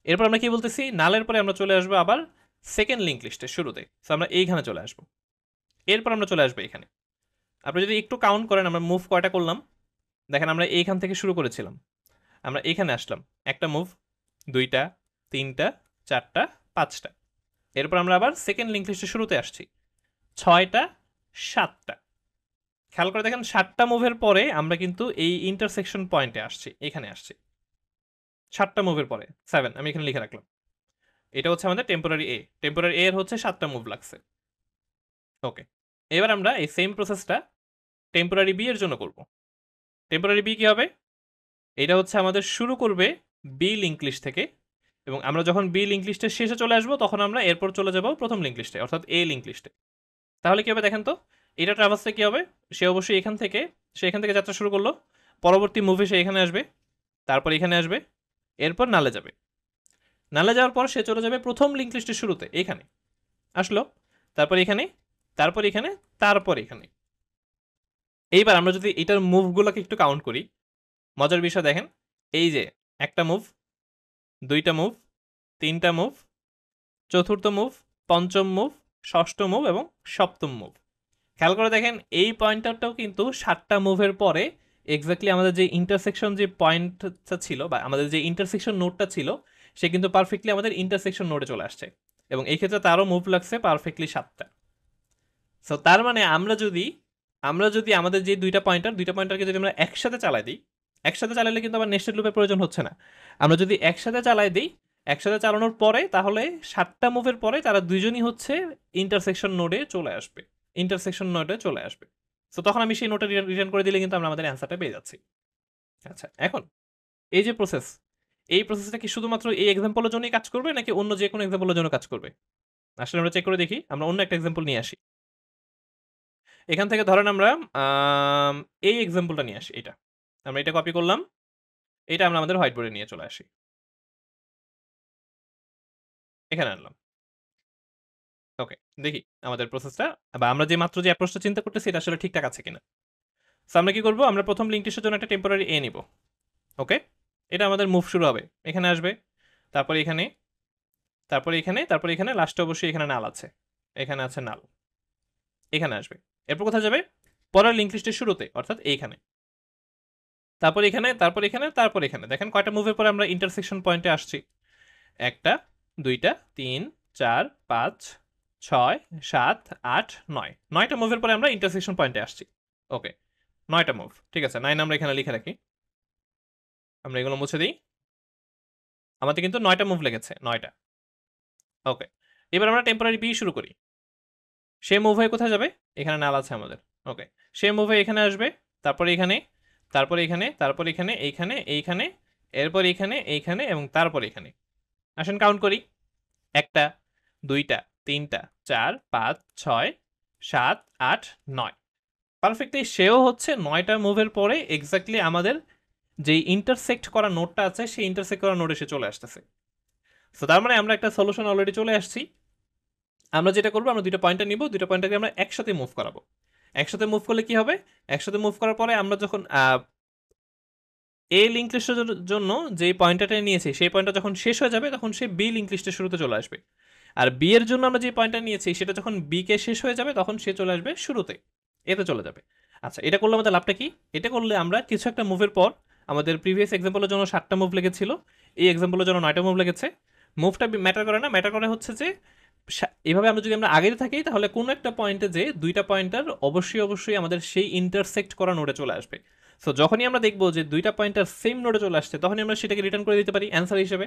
এরপর আমরা কি বলতেছি, নালের পরে আমরা চলে আসবো আবার সেকেন্ড লিঙ্ক লিস্টের শুরুতে, তো আমরা এইখানে চলে আসবো। এরপর আমরা চলে আসবো এখানে। আপনি যদি একটু কাউন্ট করেন আমরা মুভ কয়টা করলাম, দেখেন আমরা এইখান থেকে শুরু করেছিলাম, আমরা এখানে আসলাম, একটা মুভ, দুইটা, তিনটা, চারটা, পাঁচটা। এরপর আমরা আবার সেকেন্ড লিঙ্ক লিস্টের শুরুতে আসছি, ছয়টা, সাতটা। খেয়াল করে দেখেন 7টা মুভের পরে আমরা কিন্তু এই ইন্টারসেকশন পয়েন্টে আসছি, এখানে আসছি 7টা মুভের পরে 7, আমি এখানে লিখে রাখলাম। এটা হচ্ছে আমাদের টেম্পোরারি এ, টেম্পোরারি এর হচ্ছে 7টা মুভ লাগছে। ওকে, এবার আমরা এই সেম প্রসেসটা টেম্পোরারি বি এর জন্য করব। টেম্পোরারি বি কি হবে, এটা হচ্ছে আমাদের শুরু করবে বি লিঙ্ক লিস্ট থেকে, এবং আমরা যখন বি লিঙ্ক লিস্টের শেষে চলে আসবো তখন আমরা এরপর চলে যাব প্রথম লিঙ্ক লিস্টে, অর্থাৎ এ লিঙ্ক লিস্টে। তাহলে কি হবে দেখেন তো, এটা ট্রাভার্সে কি হবে, সে অবশ্যই সে এখান থেকে যাত্রা শুরু করলো, পরবর্তী মুভে সে এখানে আসবে, তারপর এখানে আসবে, এরপর নালে যাবে। নালে যাওয়ার পর সে চলে যাবে প্রথম লিঙ্ক লিস্টের শুরুতে এখানে, আসলো, তারপর এখানে, তারপর এখানে, তারপর এখানে। এইবার আমরা যদি এটার মুভগুলোকে একটু কাউন্ট করি, মজার বিষয় দেখেন, এই যে একটা মুভ, দুইটা মুভ, তিনটা মুভ, চতুর্থ মুভ, পঞ্চম মুভ, ষষ্ঠ মুভ এবং সপ্তম মুভ। খেয়াল করে দেখেন এই পয়েন্টারটাও কিন্তু 7টা মুভের পরে এক্স্যাক্টলি আমাদের যে ইন্টারসেকশন যে পয়েন্টটা ছিল বা আমাদের যে ইন্টারসেকশন নোডটা ছিল সে কিন্তু পারফেক্টলি আমাদের ইন্টারসেকশন নোডে চলে আসছে, এবং এই ক্ষেত্রে তারও মুভ লাগছে পারফেক্টলি 7টা। সো তার মানে আমরা যদি আমাদের যে দুইটা পয়েন্টারকে যদি আমরা একসাথে চালাই দিই, একসাথে চালালে কিন্তু আবার নেস্টেড লুপের প্রয়োজন হচ্ছে না। আমরা যদি একসাথে চালাই দিই, একসাথে চালানোর পরে তাহলে 7টা মুভের পরে তারা দুইজনই হচ্ছে ইন্টারসেকশন নোডে চলে আসবে, ইন্টারসেকশন নোডে চলে আসবে। সো তখন আমি সেই নোটটা রিটার্ন করে দিলে কিন্তু আমরা আমাদের অ্যান্সারটা পেয়ে যাচ্ছি। আচ্ছা, এখন এই যে প্রসেস, এই প্রসেসটা কি শুধুমাত্র এই এক্সাম্পলের জন্যই কাজ করবে নাকি অন্য যে কোনো এক্সাম্পলের জন্য কাজ করবে? আসলে আমরা চেক করে দেখি। আমরা অন্য একটা এক্সাম্পল নিয়ে আসি। এখান থেকে ধরেন আমরা এই এক্সাম্পলটা নিয়ে আসি। আমরা এটা কপি করলাম, এটা আমরা আমাদের হোয়াইট বোর্ডে নিয়ে চলে আসি। এখানে আনলাম। ওকে, দেখি আমাদের প্রসেসটা বা আমরা যে মাত্র যে অ্যাপ্রোচটা চিন্তা করতেছি এটা আসলে ঠিকঠাক আছে কিনা। সো আমরা কি করব, আমরা প্রথম লিঙ্ক টেস্টের জন্য একটা টেম্পোরারি এ নিব। ওকে, এটা আমাদের মুভ শুরু হবে, এখানে আসবে, তারপর এখানে, তারপর এখানে, তারপর এখানে, লাস্টে অবশ্যই এখানে নাল আছে, এখানে আছে নাল, এখানে আসবে। এরপর কোথায় যাবে? পরের লিঙ্ক লিস্টের শুরুতে, অর্থাৎ এইখানে, তারপর এখানে, তারপর এখানে, তারপর এখানে। দেখেন কয়টা মুভের পরে আমরা ইন্টারসেকশন পয়েন্টে আসছি? একটা, দুইটা, 3, 4, 5, 6, 7, 8, 9, 9টা মুভের পরে আমরা ইন্টারসেকশন পয়েন্টে আসছি। ওকে, 9টা মুভ, ঠিক আছে। 9 আমরা এখানে লিখে রাখি, আমরা এগুলো মুছে দিই। আমাদের কিন্তু 9টা মুভ লেগেছে, 9টা। ওকে, এবার আমরা টেম্পোরারি বি শুরু করি। সে মুভ হয়ে কোথায় যাবে? এখানে নাল আছে আমাদের। ওকে, সে মুভ হয়ে এখানে আসবে, তারপর এখানে, তারপর এখানে, তারপর এখানে, এইখানে, এইখানে, এরপর এখানে, এইখানে এবং তারপর এখানে। আসেন কাউন্ট করি। একটা, দুইটা, তিনটা, 4, 5, 6, 7, 8, 9। পারফেক্টলি সেও হচ্ছে 9টা মুভের পরে এক্স্যাক্টলি আমাদের যে ইন্টারসেক্ট করা নোটটা আছে সেই ইন্টারসেক্ট করা নোটে সে চলে আসতেছে। সো তার মানে আমরা একটা সলিউশন অলরেডি চলে আসছি। আমরা যেটা করবো, আমরা দুইটা পয়েন্টার নিব, দুইটা পয়েন্টারকে আমরা একসাথে মুভ করাবো। একসাথে মুভ করলে কি হবে? একসাথে মুভ করার পরে আমরা যখন এ লিঙ্ক লিস্টের জন্য যে পয়েন্টারটা নিয়েছি সেই পয়েন্টার যখন শেষ হয়ে যাবে তখন সে বি লিঙ্ক লিস্টের শুরুতে চলে আসবে। আর বি এর জন্য আমরা যে পয়েন্টার নিয়েছি সেটা যখন বি কে শেষ হয়ে যাবে তখন সে চলে আসবে শুরুতে, এতে চলে যাবে। আচ্ছা, এটা করলে আমাদের লাভটা কি? এটা করলে আমরা কিছু একটা মুভের পর, আমাদের প্রিভিয়াস এক্সাম্পলের জন্য 7টা মুভ লেগেছিল, এই এক্সাম্পলের জন্য 9টা মুভ লেগেছে। মুভটা ম্যাটার করে না, ম্যাটার করে হচ্ছে যে এভাবে আমরা যদি আমরা আগে থাকি তাহলে কোনো একটা পয়েন্টে যে দুইটা পয়েন্টার অবশ্যই আমাদের সেই ইন্টারসেক্ট করা নোডে চলে আসবে। সো যখনই আমরা দেখবো যে দুইটা পয়েন্টার সেম নোডে চলে আসছে তখনই আমরা সেটাকে রিটার্ন করে দিতে পারি অ্যান্সার হিসেবে,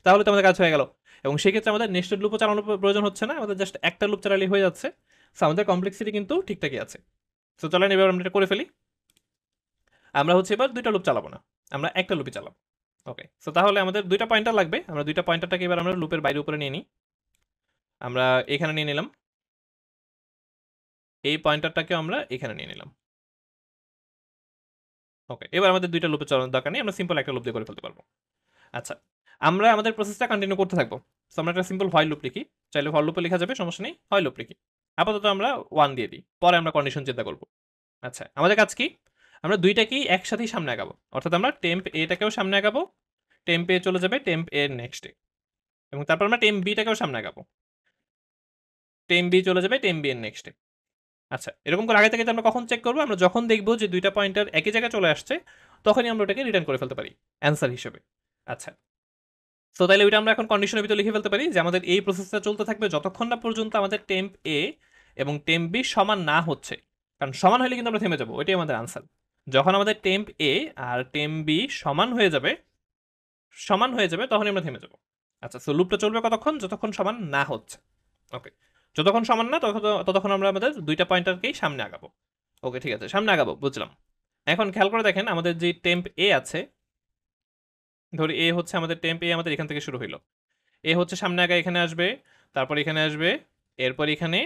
তাহলে তো আমাদের কাজ হয়ে গেল। এবং সেক্ষেত্রে আমাদের নেক্সট লুপও চালানোর প্রয়োজন হচ্ছে না, আমাদের জাস্ট একটা লুপ চালালেই হয়ে যাচ্ছে। সো আমাদের কমপ্লেক্সিটি কিন্তু ঠিকঠাকই আছে। সো চলেন এবার আমরা এটা করে ফেলি। আমরা হচ্ছে এবার দুইটা লুপ চালাবো না, আমরা একটা লুপই চালাবো। ওকে, সো তাহলে আমাদের দুইটা পয়েন্টার লাগবে, আমরা দুইটা পয়েন্টারটাকে এবার আমরা লুপের বাইরে উপরে নিয়ে নিই। আমরা এখানে নিয়ে নিলাম, এই পয়েন্টারটাকে আমরা এখানে নিয়ে নিলাম। ওকে, এবার আমাদের দুইটা লুপে চালানোর দরকার নেই, আমরা সিম্পল একটা লুপ দিয়ে করে ফেলতে পারবো। আচ্ছা, আমরা আমাদের প্রসেসটা কন্টিনিউ করতে থাকবো। সো আমরা একটা সিম্পল হয় লুপ লিখি, চাইলে ফর লুপে লেখা যাবে, সমস্যা নেই। হয় লুপ লিখি, আপাতত আমরা 1 দিয়ে দিই, পরে আমরা কন্ডিশন চিন্তা করবো। আচ্ছা, আমাদের কাজ কি? আমরা দুইটাকেই একসাথেই সামনে আগাবো, অর্থাৎ আমরা টেম্প এটাকেও সামনে আগাবো, টেম্প এ চলে যাবে টেম্প এর নেক্সটে, এবং তারপর আমরা টেম্প বিটাকেও সামনে আগাবো, টেম্প বি চলে যাবে টেম্প বি এর নেক্সটে। আচ্ছা, এরকম করে আগে থেকে আমরা কখন চেক করবো? আমরা যখন দেখবো যে দুইটা পয়েন্টার একই জায়গায় চলে আসছে তখনই আমরা ওটাকে রিটার্ন করে ফেলতে পারি অ্যান্সার হিসেবে। আচ্ছা, সো তাহলে ওইটা আমরা এখন কন্ডিশনের ভিতরে লিখে ফেলতে পারি যে আমাদের এই প্রসেসটা চলতে থাকবে যতক্ষণ না পর্যন্ত আমাদের টেম্প এ এবং টেম্প বি সমান না হচ্ছে, কারণ সমান হলে কিন্তু আমরা থেমে যাবো, ওইটাই আমাদের আনসার। যখন আমাদের টেম্প এ আর টেম্প বি সমান হয়ে যাবে তখনই আমরা থেমে যাবো। আচ্ছা, সো লুপটা চলবে কতক্ষণ? যতক্ষণ সমান না হচ্ছে। ওকে, যতক্ষণ সমান না ততক্ষণ আমরা আমাদের দুইটা পয়েন্টারকেই সামনে আগাবো। ওকে, ঠিক আছে, সামনে আগাবো, বুঝলাম। এখন খেয়াল করে দেখেন আমাদের যে টেম্প এ আছে, ধরি এ হচ্ছে আমাদের টেম্প এ, আমাদের এখান থেকে শুরু হইলো, এ হচ্ছে সামনে আগে এখানে আসবে, তারপর এখানে আসবে, এরপর এখানে,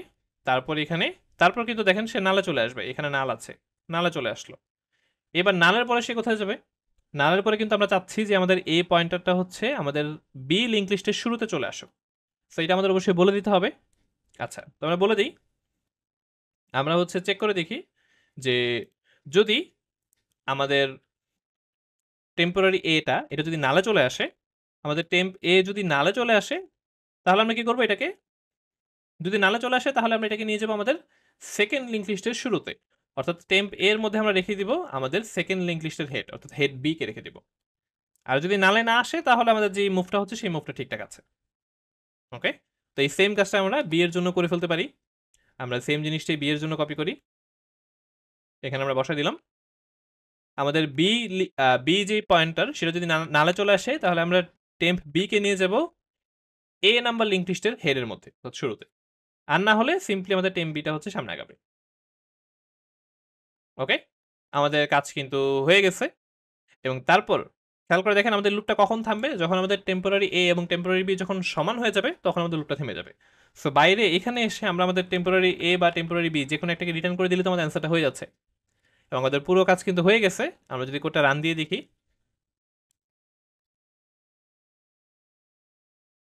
তারপর এখানে, তারপর কিন্তু দেখেন সে নালে চলে আসবে, এখানে নাল আছে, নালে চলে আসলো। এবার নালের পরে সে কোথায় যাবে? নালের পরে কিন্তু আমরা চাচ্ছি যে আমাদের এ পয়েন্টারটা হচ্ছে আমাদের বি লিঙ্ক লিস্টের শুরুতে চলে আসো। সো এটা আমাদের অবশ্যই বলে দিতে হবে। আচ্ছা, তো আমরা বলে দিই, আমরা হচ্ছে চেক করে দেখি যে যদি আমাদের টেম্পোরারি এটা যদি নালে চলে আসে, আমাদের টেম্প এ যদি নালে চলে আসে, তাহলে আমরা কি করব এটাকে, যদি নালে চলে আসে তাহলে আমরা এটাকে নিয়ে যাবো আমাদের সেকেন্ড লিঙ্ক লিস্টের শুরুতে, অর্থাৎ টেম্প এর মধ্যে আমরা রেখে দিব আমাদের সেকেন্ড লিঙ্ক লিস্টের হেড, অর্থাৎ হেড বি কে রেখে দিব। আর যদি নালে না আসে তাহলে আমাদের যে মুভটা হচ্ছে সেই মুভটা ঠিকঠাক আছে। ওকে, তো এই সেম কাজটা আমরা বি এর জন্য করে ফেলতে পারি। আমরা সেম জিনিসটাই বি এর জন্য কপি করি, এখানে আমরা বসাই দিলাম। আমাদের বি যে পয়েন্টার সেটা যদি নালে চলে আসে তাহলে আমরা টেম্প বি কে নিয়ে যাব এ নাম্বার লিঙ্ক লিস্টের হেডের মধ্যে, অর্থাৎ শুরুতে। আর না হলে সিম্পলি আমাদের টেম্প বিটা হচ্ছে সামনে আগাবে। ওকে, আমাদের কাজ কিন্তু হয়ে গেছে। এবং তারপর খেয়াল করে দেখেন আমাদের লুপটা কখন থামবে, যখন আমাদের টেম্পোরারি এ এবং টেম্পোরারি বি যখন সমান হয়ে যাবে তখন আমাদের লুপটা থেমে যাবে। সো বাইরে এখানে এসে আমরা আমাদের টেম্পোরারি এ বা টেম্পোরারি বি যে কোনো একটাকে রিটার্ন করে দিলে তো আমাদের অ্যান্সারটা হয়ে যাচ্ছে, এবং আমাদের পুরো কাজ কিন্তু হয়ে গেছে। আমরা যদি কোডটা রান দিয়ে দেখি,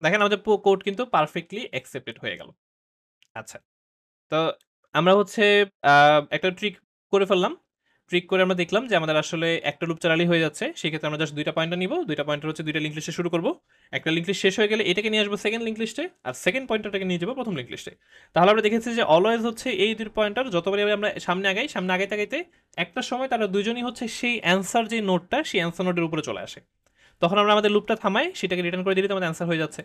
দেখেন আমাদের পুরো কোড কিন্তু পারফেক্টলি অ্যাকসেপ্টেড হয়ে গেল। আচ্ছা, তো আমরা হচ্ছে একটা ট্রিক করে ফেললাম। ট্রিক করে আমরা দেখলাম যে আমাদের আসলে একটা লুপ চালালেই হয়ে যাচ্ছে। সেক্ষেত্রে আমরা জাস্ট দুইটা পয়েন্টার নিব, দুইটা পয়েন্টার হচ্ছে দুইটা লিঙ্ক লিস্টে শুরু করব। একটা লিঙ্ক লিস্ট শেষ হয়ে গেলে এটাকে নিয়ে আসবো সেকেন্ড লিঙ্ক লিস্টে, আর সেকেন্ড পয়েন্টারটাকে নিয়ে যাবো প্রথম লিঙ্ক লিস্টে। তাহলে আমরা দেখেছি যে অলওয়েজ হচ্ছে এই দুই পয়েন্টার যতবারই আমরা সামনে আগাই, সামনে আগাইতে আগাইতে একটা সময় তারা দুজনই হচ্ছে সেই অ্যান্সার যে নোটটা সেই অ্যান্সার নোটের উপরে চলে আসে। তখন আমরা আমাদের লুপটা থামাই, সেটাকে রিটার্ন করে দিলে তো আমাদের অ্যান্সার হয়ে যাচ্ছে।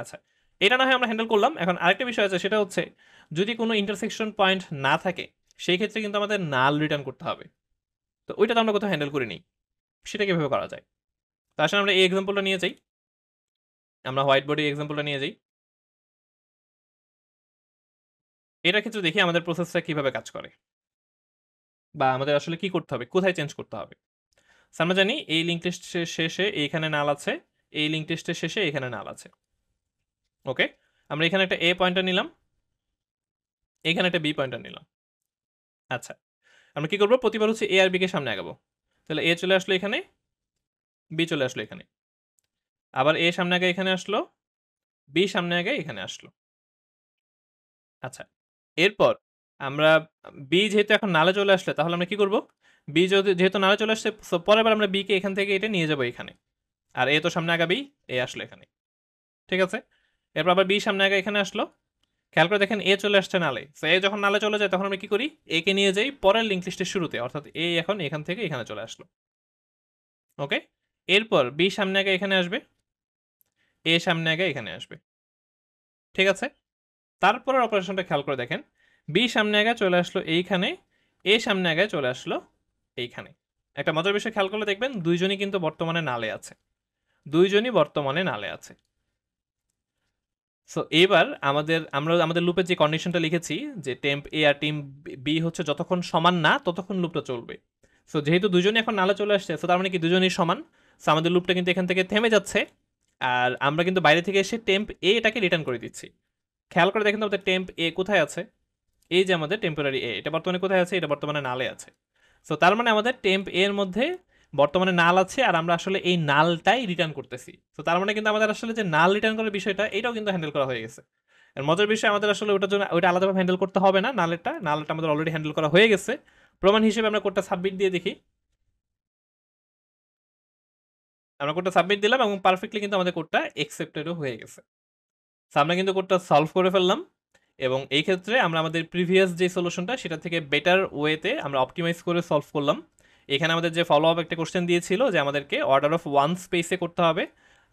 আচ্ছা, এটা না হয় আমরা হ্যান্ডেল করলাম। এখন আরেকটা বিষয় আছে, সেটা হচ্ছে যদি কোনো ইন্টারসেকশন পয়েন্ট না থাকে সেই ক্ষেত্রে কিন্তু আমাদের নাল রিটার্ন করতে হবে। তো ওইটা তো আমরা কোথাও হ্যান্ডেল করিনি, সেটা কিভাবে করা যায়? তো আসলে আমরা এই এক্সাম্পলটা নিয়ে যাই, আমরা হোয়াইট বোর্ডে এক্সাম্পলটা নিয়ে যাই। এটার ক্ষেত্রে দেখি আমাদের প্রসেসটা কিভাবে কাজ করে, বা আমাদের আসলে কি করতে হবে, কোথায় চেঞ্জ করতে হবে। So, আমরা জানি এই লিঙ্ক লিস্টের শেষে এইখানে নাল আছে, এই লিঙ্ক লিস্টের শেষে এখানে নাল আছে। ওকে, আমরা এখানে একটা এ পয়েন্টার নিলাম, এখানে একটা বি পয়েন্টার নিলাম। আচ্ছা, আমরা কি করবো, প্রতিবার হচ্ছে এ আর বি কে সামনে আগাবো। তাহলে এ চলে আসলো এখানে, বি চলে আসলো এখানে, আবার এ সামনে আগে এখানে আসলো, বি সামনে আগে এখানে আসলো। আচ্ছা, এরপর আমরা বি যেহেতু এখন নালে চলে আসলে তাহলে আমরা কি করব, বি যেহেতু নালে চলে আসছে, so পরের বার আমরা বি কে এখান থেকে এটা নিয়ে যাবো এখানে। আর এ তো সামনে আগাবেই, এ আসলো এখানে। ঠিক আছে, এরপর আবার বি সামনে আগে এখানে আসলো। খেয়াল করে দেখেন এ চলে আসছে নালে, তো এ যখন নালে চলে যায় তখন আমরা কি করি, এ কে নিয়ে যাই পরের লিঙ্ক লিস্টের শুরুতে, অর্থাৎ এ এখন এখান থেকে এখানে চলে আসলো। ওকে, এরপর বি সামনে আগে এখানে আসবে, এ সামনে আগে এখানে আসবে। ঠিক আছে, তারপরের অপারেশনটা খেয়াল করে দেখেন, বি সামনে আগে চলে আসলো এইখানে, এ সামনে আগে চলে আসলো এইখানে। একটা মজার বিষয় খেয়াল করলে দেখবেন দুইজনই কিন্তু বর্তমানে নালে আছে, দুইজনই বর্তমানে নালে আছে। সো এবার আমরা আমাদের লুপের যে কন্ডিশনটা লিখেছি যে টেম্প এ আর টেম্প বি হচ্ছে যতক্ষণ সমান না ততক্ষণ লুপটা চলবে। সো যেহেতু দুজনই এখন নালে চলে আসছে, সো তার মানে কি দুজনই সমান। সো আমাদের লুপটা কিন্তু এখান থেকে থেমে যাচ্ছে, আর আমরা কিন্তু বাইরে থেকে এসে টেম্প এ এটাকে রিটার্ন করে দিচ্ছি। খেয়াল করে দেখেন তো আমাদের টেম্প এ কোথায় আছে, এই যে আমাদের টেম্পোরারি এ, এটা বর্তমানে কোথায় আছে, এটা বর্তমানে নালে আছে। সো তার মানে আমাদের টেম্প এর মধ্যে বর্তমানে নাল আছে, আর আমরা আসলে এই নালটাই রিটার্ন করতেছি। তো তার মানে কিন্তু আমাদের আসলে যে নাল রিটার্ন করার বিষয়টা এটাও কিন্তু হ্যান্ডেল করা হয়ে গেছে। এর মজার বিষয় আমাদের আসলে ওটার জন্য ওইটা আলাদাভাবে হ্যান্ডেল করতে হবে না, নালেরটা আমাদের অলরেডি হ্যান্ডেল করা হয়ে গেছে। প্রমাণ হিসেবে আমরা কোডটা সাবমিট দিয়ে দেখি, আমরা কোডটা সাবমিট দিলাম এবং পারফেক্টলি কিন্তু আমাদের কোডটা অ্যাকসেপ্টেডও হয়ে গেছে। সো আমরা কিন্তু কোডটা সলভ করে ফেললাম, এবং এই ক্ষেত্রে আমরা আমাদের প্রিভিয়াস যে সলিউশনটা সেটা থেকে বেটার ওয়েতে আমরা অপটিমাইজ করে সলভ করলাম। এখানে আমাদের যে ফলো আপ একটা কোশ্চেন দিয়েছিল যে আমাদেরকে অর্ডার অফ ওয়ান স্পেসে করতে হবে,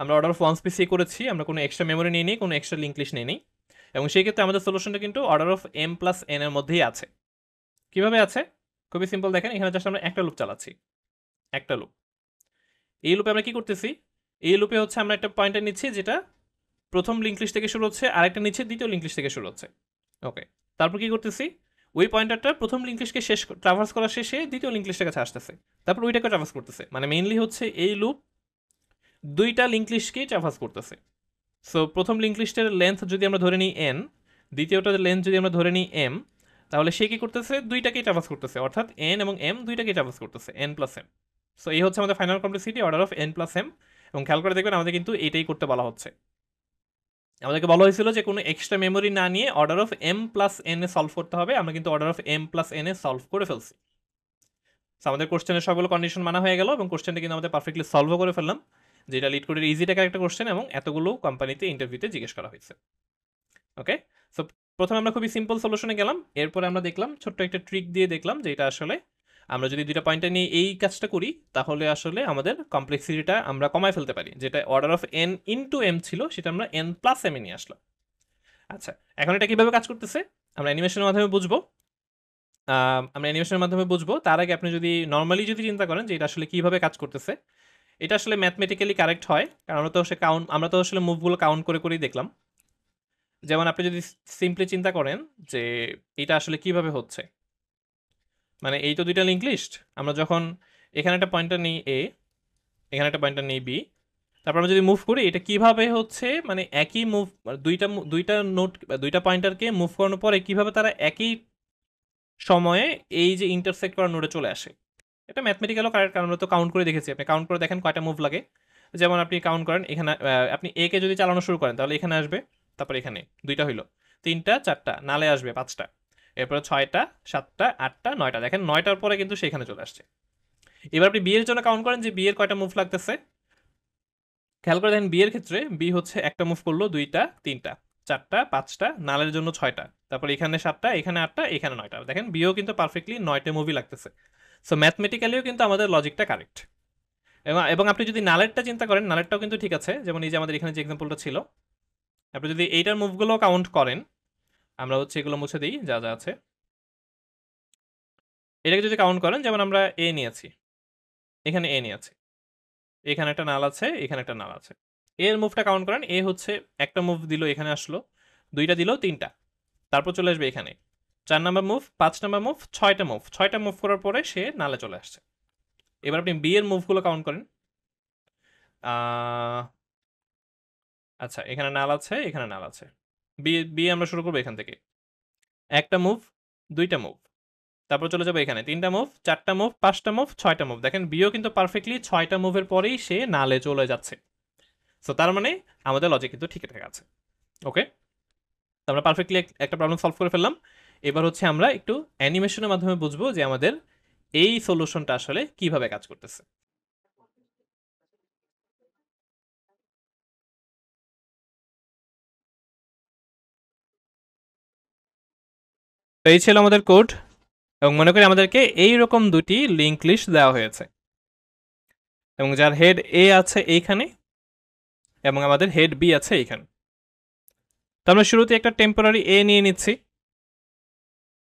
আমরা অর্ডার অফ ওয়ান স্পেসে করেছি, আমরা কোনো এক্সট্রা মেমোরি নিয়ে নিই, কোনো এক্সট্রা লিঙ্ক লিস্ট নিয়ে নিই। এবং সেই ক্ষেত্রে আমাদের সলিউশনটা কিন্তু order of M plus N এর মধ্যেই আছে। কিভাবে আছে, খুবই সিম্পল, দেখেন এখানে জাস্ট আমরা একটা লুপ চালাচ্ছি, একটা লুপ। এই লুপে আমরা কি করতেছি, এই লুপে হচ্ছে আমরা একটা পয়েন্টার নিচ্ছি যেটা প্রথম লিঙ্ক লিস্ট থেকে শুরু হচ্ছে, আরেকটা নিচে দ্বিতীয় লিঙ্ক লিস্ট থেকে শুরু হচ্ছে। ওকে, তারপর কি করতেছি, ওই পয়েন্টারটা প্রথম লিঙ্ক লিস্টকে শেষ ট্রাভার্স করা শেষে দ্বিতীয় লিঙ্ক লিস্টের কাছে আসতেছে, তারপর ওইটাকে ট্রাভার্স করতেছে। মানে মেইনলি হচ্ছে এই লুপ দুইটা লিঙ্ক লিস্টকেই ট্রাভার্স করতেছে। সো প্রথম লিঙ্ক লিস্টের লেন্থ যদি আমরা ধরে নিই এন, দ্বিতীয়টার লেন্থ যদি আমরা ধরে নিই এম, তাহলে সে কি করতেছে, দুইটাকেই ট্রাভার্স করতেছে, অর্থাৎ এন এবং এম দুইটাকেই ট্রাভার্স করতেছে, এন প্লাস এম। সো এই হচ্ছে আমাদের final complexity order of N plus M. এবং খেয়াল করে দেখবেন আমাদের কিন্তু এটাই করতে বলা হচ্ছে। আমাদেরকে বলা হয়েছিল যে কোনো এক্সট্রা মেমোরি না নিয়ে order of M plus N এ সলভ করতে হবে। আমরা কিন্তু order of M plus N এ সলভ করে ফেলছি। আমাদের কোশ্চেনের সবগুলো কন্ডিশন মানা হয়ে গেল এবং কোশ্চেনটা কিন্তু আমাদের পারফেক্টলি সলভও করে ফেললাম, যেটা লিড কোডের ইজি টাকার একটা কোশ্চেন এবং এতগুলো কোম্পানিতে ইন্টারভিউতে জিজ্ঞেস করা হয়েছে। ওকে, সো প্রথমে আমরা খুবই সিম্পল সলিউশনে গেলাম, এরপরে আমরা দেখলাম ছোট্ট একটা ট্রিক দিয়ে দেখলাম যে এটা আসলে আমরা যদি দুইটা পয়েন্টে নিয়ে এই কাজটা করি তাহলে আসলে আমাদের কমপ্লেক্সিটিটা আমরা কমায় ফেলতে পারি। যেটা order of N into M ছিল সেটা আমরা এন প্লাস এম এ নিয়ে আসলাম। আচ্ছা, এখন এটা কিভাবে কাজ করতেছে আমরা অ্যানিমেশনের মাধ্যমে বুঝবো। তার আগে আপনি যদি নর্মালি যদি চিন্তা করেন যে এটা আসলে কিভাবে কাজ করতেছে, এটা আসলে ম্যাথমেটিক্যালি কারেক্ট হয়, কারণ আমরা তো আসলে মুভগুলো কাউন্ট করে করেই দেখলাম। যেমন আপনি যদি সিম্পলি চিন্তা করেন যে এটা আসলে কিভাবে হচ্ছে, মানে এই তো দুইটা লিঙ্ক লিস্ট, আমরা যখন এখানে একটা পয়েন্টার নিই এ, এখানে একটা পয়েন্টার নিই বি, তারপর আমরা যদি মুভ করি এটা কিভাবে হচ্ছে, মানে একই মুভ দুইটা নোট দুইটা পয়েন্টারকে মুভ করানোর পরে কিভাবে তারা একই সময়ে এই যে ইন্টারসেক্ট করার নোডে চলে আসে। এটা ম্যাথমেটিক্যালও কারেক্ট, কারণ আমরা তো কাউন্ট করে দেখেছি। আপনি কাউন্ট করে দেখেন কয়টা মুভ লাগে। যেমন আপনি কাউন্ট করেন এখানে, আপনি এ কে যদি চালানো শুরু করেন তাহলে এখানে আসবে, তারপর এখানে দুইটা হইলো, তিনটা চারটা, নালে আসবে পাঁচটা, এরপরে ছয়টা সাতটা আটটা নয়টা, দেখেন নয়টার পরে কিন্তু সেখানে চলে আসছে। এবার আপনি বিয়ের জন্য কাউন্ট করেন যে বিয়ের কয়টা মুভ লাগতেছে, খেয়াল করে দেখেন বিয়ের ক্ষেত্রে বি হচ্ছে একটা মুভ করলো, দুইটা তিনটা চারটা পাঁচটা, নালের জন্য ছয়টা, তারপর এখানে সাতটা এখানে আটটা এখানে নয়টা, দেখেন বিও কিন্তু পারফেক্টলি নয়টা মুভি লাগতেছে। সো ম্যাথমেটিক্যালিও কিন্তু আমাদের লজিকটা কারেক্ট। এবং আপনি যদি নালেরটা চিন্তা করেন নালেরটাও কিন্তু ঠিক আছে, যেমন এই যে আমাদের এখানে যে এক্সাম্পলটা ছিল, আপনি যদি এইটার মুভগুলো কাউন্ট করেন, আমরা হচ্ছে এগুলো মুছে দিই যা যা আছে, এটাকে যদি কাউন্ট করেন, যেমন আমরা এ নিয়েছি, এখানে এ নিয়েছি, এখানে একটা নাল আছে এখানে একটা নাল আছে, এর মুভটা কাউন্ট করেন, এ হচ্ছে একটা মুভ দিল এখানে আসলো, দুইটা দিল তিনটা, তারপর চলে আসবে এখানে 4 নাম্বার মুভ 5 নাম্বার মুভ 6টা মুভ করার পরে সে নালে চলে আসছে। এবার আপনি বি এর মুভগুলো কাউন্ট করেন, আচ্ছা এখানে নাল আছে এখানে নাল আছে, বি বি আমরা শুরু করবো এখান থেকে, একটা মুভ দুইটা মুভ, তারপর চলে যাবো এখানে 3টা মুভ 4টা মুভ 5টা মুভ 6টা মুভ, দেখেন বিও কিন্তু পারফেক্টলি 6টা মুভের পরেই সে নালে চলে যাচ্ছে। সো তার মানে আমাদের লজিক কিন্তু ঠিকঠাক আছে। ওকে, আমরা পারফেক্টলি একটা প্রবলেম সলভ করে ফেললাম। এবার হচ্ছে আমরা একটু অ্যানিমেশনের মাধ্যমে বুঝবো যে আমাদের এই সলিউশনটা আসলে কিভাবে কাজ করতেছে। তো এই ছিল আমাদের কোড, এবং মনে করি আমাদেরকে এইরকম দুটি লিঙ্ক লিস্ট দেওয়া হয়েছে, এবং যার হেড এ আছে এইখানে এবং আমাদের হেড বি আছে এইখানে। তো আমরা শুরুতে একটা টেম্পোরারি এ নিয়ে নিচ্ছি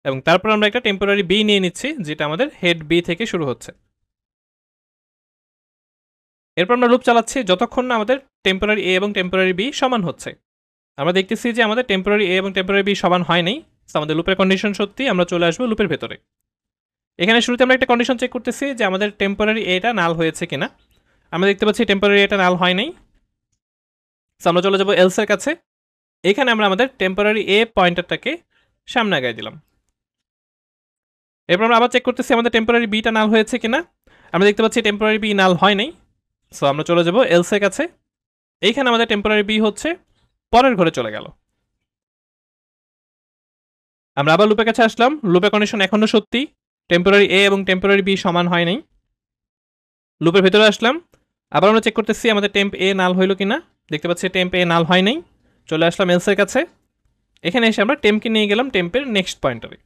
এবং তারপর আমরা একটা টেম্পোরারি বি নিয়ে নিচ্ছি, যেটা আমাদের হেড বি থেকে শুরু হচ্ছে। এরপর আমরা লুপ চালাচ্ছি যতক্ষণ না আমাদের টেম্পোরারি এ এবং টেম্পোরারি বি সমান হচ্ছে। আমরা দেখতেছি যে আমাদের টেম্পোরারি এ এবং টেম্পোরারি বি সমান হয় নাই, তো আমাদের লুপের কন্ডিশন সত্যি, আমরা চলে আসবো লুপের ভেতরে। এখানে শুরুতে আমরা একটা কন্ডিশন চেক করতেছি যে আমাদের টেম্পোরারি এটা নাল হয়েছে কিনা। আমরা দেখতে পাচ্ছি টেম্পোরারি এটা নাল হয় নাই, তো আমরা চলে যাবো এলস এর কাছে। এখানে আমরা আমাদের টেম্পোরারি এ পয়েন্টারটাকে সামনে আগায় দিলাম। এরপর আমরা আবার চেক করতেছি আমাদের টেম্পোরারি বিটা নাল হয়েছে কিনা। আমরা দেখতে পাচ্ছি টেম্পোরারি বি নাল হয় নাই, সো আমরা চলে যাবো এলস এর কাছে। এইখানে আমাদের টেম্পোরারি বি হচ্ছে পরের ঘরে চলে গেল। আমরা আবার লুপের কাছে আসলাম, লুপের কন্ডিশন এখনো সত্যি, টেম্পোরারি এ এবং টেম্পোরারি বি সমান হয় নাই। লুপের ভেতরে আসলাম, আবার আমরা চেক করতেছি আমাদের টেম্প এ নাল হইল কিনা। দেখতে পাচ্ছি টেম্প এ নাল হয় নাই, চলে আসলাম এলস এর কাছে। এখানে এসে আমরা টেম্পকে নিয়ে গেলাম টেম্পের নেক্সট পয়েন্টারে।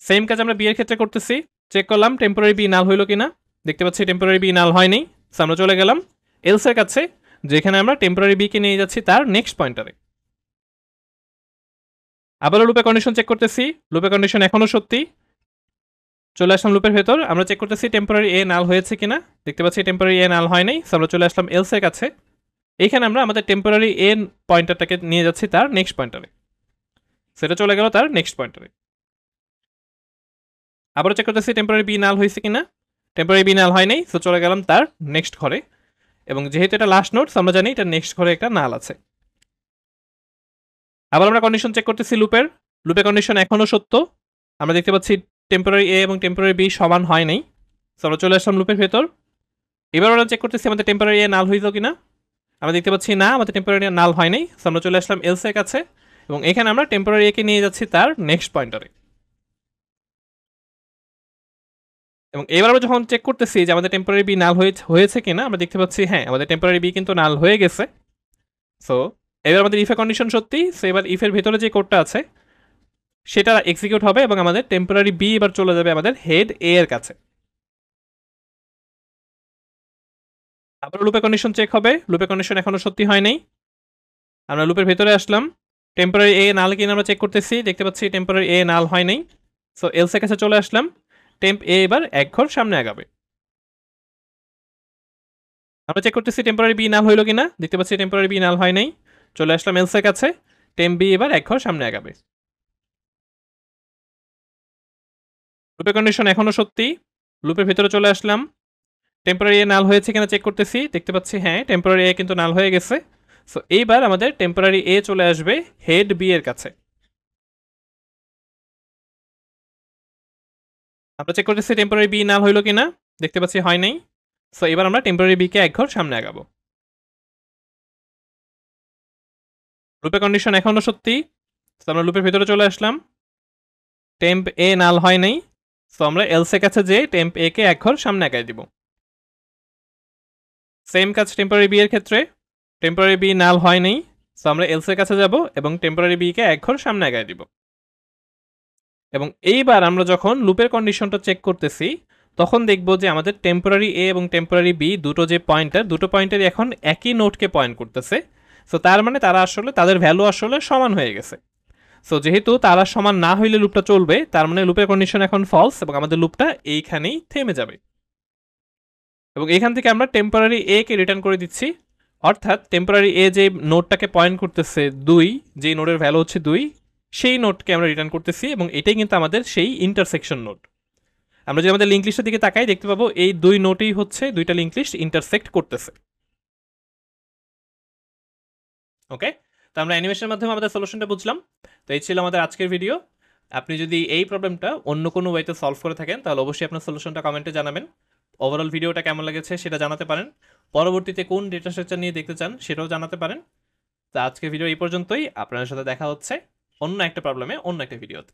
সেম কাজ আমরা বি এর ক্ষেত্রে করতেছি, চেক করলাম টেম্পোরারি বি নাল হইল কিনা। দেখতে পাচ্ছি টেম্পোরারি বি নাল হয় নাই, সো আমরা চলে গেলাম এলস এর কাছে, যেখানে আমরা টেম্পোরারি বি কে নিয়ে যাচ্ছি তার নেক্সট পয়েন্টারে। আবারও লুপে কন্ডিশন চেক করতেছি, লুপে কন্ডিশন এখনো সত্যি, চলে আসলাম লুপের ভেতর। আমরা চেক করতেছি টেম্পোরারি এ নাল হয়েছে কিনা। দেখতে পাচ্ছি টেম্পোরারি এ নাল হয় নাই, সো আমরা চলে আসলাম এলস এর কাছে। এখানে আমরা আমাদের টেম্পোরারি এ পয়েন্টারটাকে নিয়ে যাচ্ছি তার নেক্সট পয়েন্টারে, সেটা চলে গেল তার নেক্সট পয়েন্টারে। আবারও চেক করতেছি টেম্পোরারি বি নাল হয়েছে কিনা। টেম্পোরারি বি নাল হয় নাই, সো চলে গেলাম তার নেক্সট ঘরে, এবং যেহেতু এটা লাস্ট নোট আমরা জানি এটা নেক্সট ঘরে একটা নাল আছে। আবার আমরা কন্ডিশন চেক করতেছি লুপের, লুপে কন্ডিশন এখনো সত্য। আমরা দেখতে পাচ্ছি টেম্পোরারি এ এবং টেম্পোরারি বি সমান হয় নাই, সো আমরা চলে আসলাম লুপের ভেতর। এবার আমরা চেক করতেছি আমাদের টেম্পোরারি এ নাল হইল কিনা। আমরা দেখতে পাচ্ছি না আমাদের টেম্পোরারি নাল হয় নাই, সো আমরা চলে আসলাম এলস এর কাছে এবং এখানে আমরা টেম্পোরারি এ কে নিয়ে যাচ্ছি তার নেক্সট পয়েন্টারে। এবং এবার আমরা যখন চেক করতেছি যে আমাদের টেম্পোরারি বি নাল হয়েছে কিনা, আমরা দেখতে পাচ্ছি হ্যাঁ আমাদের টেম্পোরারি বি কিন্তু নাল হয়ে গেছে। সো এবার আমাদের ইফে কন্ডিশন সত্যি, সো এবার ইফের ভেতরে যে কোডটা আছে সেটা এক্সিকিউট হবে এবং আমাদের টেম্পোরারি বি এবার চলে যাবে আমাদের হেড এ এর কাছে। আবার লুপে কন্ডিশন চেক হবে, লুপে কন্ডিশন এখনো সত্যি হয় নাই। আমরা লুপের ভেতরে আসলাম, টেম্পোরারি এ নাল কিনা আমরা চেক করতেছি, দেখতে পাচ্ছি টেম্পোরারি এ নাল হয় নাই। সো এলস এর কাছে চলে আসলাম, টেম্প এ এবার এক ঘর সামনে আগাবে। আমরা চেক করতেছি টেম্পোরারি বি নাল হইলো কিনা, দেখতে পাচ্ছি টেম্পোরারি বি নাল হয় নাই। চলে আসলাম এলস এর কাছে, টেম্প বি এবার এক ঘর সামনে আগাবে। লুপের কন্ডিশন এখনো সত্যি, লুপের ভেতরে চলে আসলাম, টেম্পোরারি এ নাল হয়েছে কিনা চেক করতেছি, দেখতে পাচ্ছি হ্যাঁ টেম্পোরারি এ কিন্তু নাল হয়ে গেছে। সো এইবার আমাদের টেম্পোরারি এ চলে আসবে হেড বি এর কাছে। আমরা চেক করতেছি টেম্পোরারি বি নাল হইলো কিনা, দেখতে পাচ্ছি হয় নাই। সো এবার আমরা টেম্পোরারি বি কে এক ঘর সামনে আগাবো। লুপের কন্ডিশন এখনো সত্যি, সো আমরা লুপের ভেতরে চলে আসলাম, টেম্প এ নাল হয় নাই। সো আমরা এলস এর কাছে যেয়ে টেম্প এ কে এক ঘর সামনে আগাই দিব। সেম কাজ টেম্পোরারি বি এর ক্ষেত্রে, টেম্পোরারি বি নাল হয় নাই। সো আমরা এলস এর কাছে যাব এবং টেম্পোরারি বি কে এক ঘর সামনে আগাই দিব। এবং এইবার আমরা যখন লুপের কন্ডিশনটা চেক করতেছি তখন দেখব যে আমাদের টেম্পোরারি এ এবং টেম্পোরারি বি দুটো যে পয়েন্টার, দুটো পয়েন্টারই এখন একই নোটকে পয়েন্ট করতেছে। সো তার মানে তারা আসলে তাদের ভ্যালু আসলে সমান হয়ে গেছে। সো যেহেতু তারা সমান না হইলে লুপটা চলবে, তার মানে লুপের কন্ডিশন এখন ফলস এবং আমাদের লুপটা এইখানেই থেমে যাবে। এবং এখান থেকে আমরা টেম্পোরারি এ কে রিটার্ন করে দিচ্ছি, অর্থাৎ টেম্পোরারি এ যে নোটটাকে পয়েন্ট করতেছে 2, যে নোটের ভ্যালু হচ্ছে 2, সেই নোটকে আমরা রিটার্ন করতেছি এবং এটাই কিন্তু আমাদের সেই ইন্টারসেকশন নোট। আমরা যদি আমাদের লিঙ্ক লিস্টের দিকে তাকাই দেখতে পাবো এই দুই নোটই হচ্ছে দুইটা লিঙ্ক লিস্ট ইন্টারসেক্ট করতেছে। ওকে, তো আমরা অ্যানিমেশনের মাধ্যমে আমাদের সলিউশনটা বুঝলাম। তো এই ছিল আমাদের আজকের ভিডিও। আপনি যদি এই প্রবলেমটা অন্য কোনো ওয়েতে সলভ করে থাকেন তাহলে অবশ্যই আপনার সলিউশনটা কমেন্টে জানাবেন। ওভারঅল ভিডিওটা কেমন লেগেছে সেটা জানাতে পারেন, পরবর্তীতে কোন ডেটা স্ট্রাকচার নিয়ে দেখতে চান সেটাও জানাতে পারেন। তো আজকের ভিডিও এই পর্যন্তই, আপনাদের সাথে দেখা হচ্ছে অন্য একটা প্রবলেমে অন্য একটা ভিডিওতে।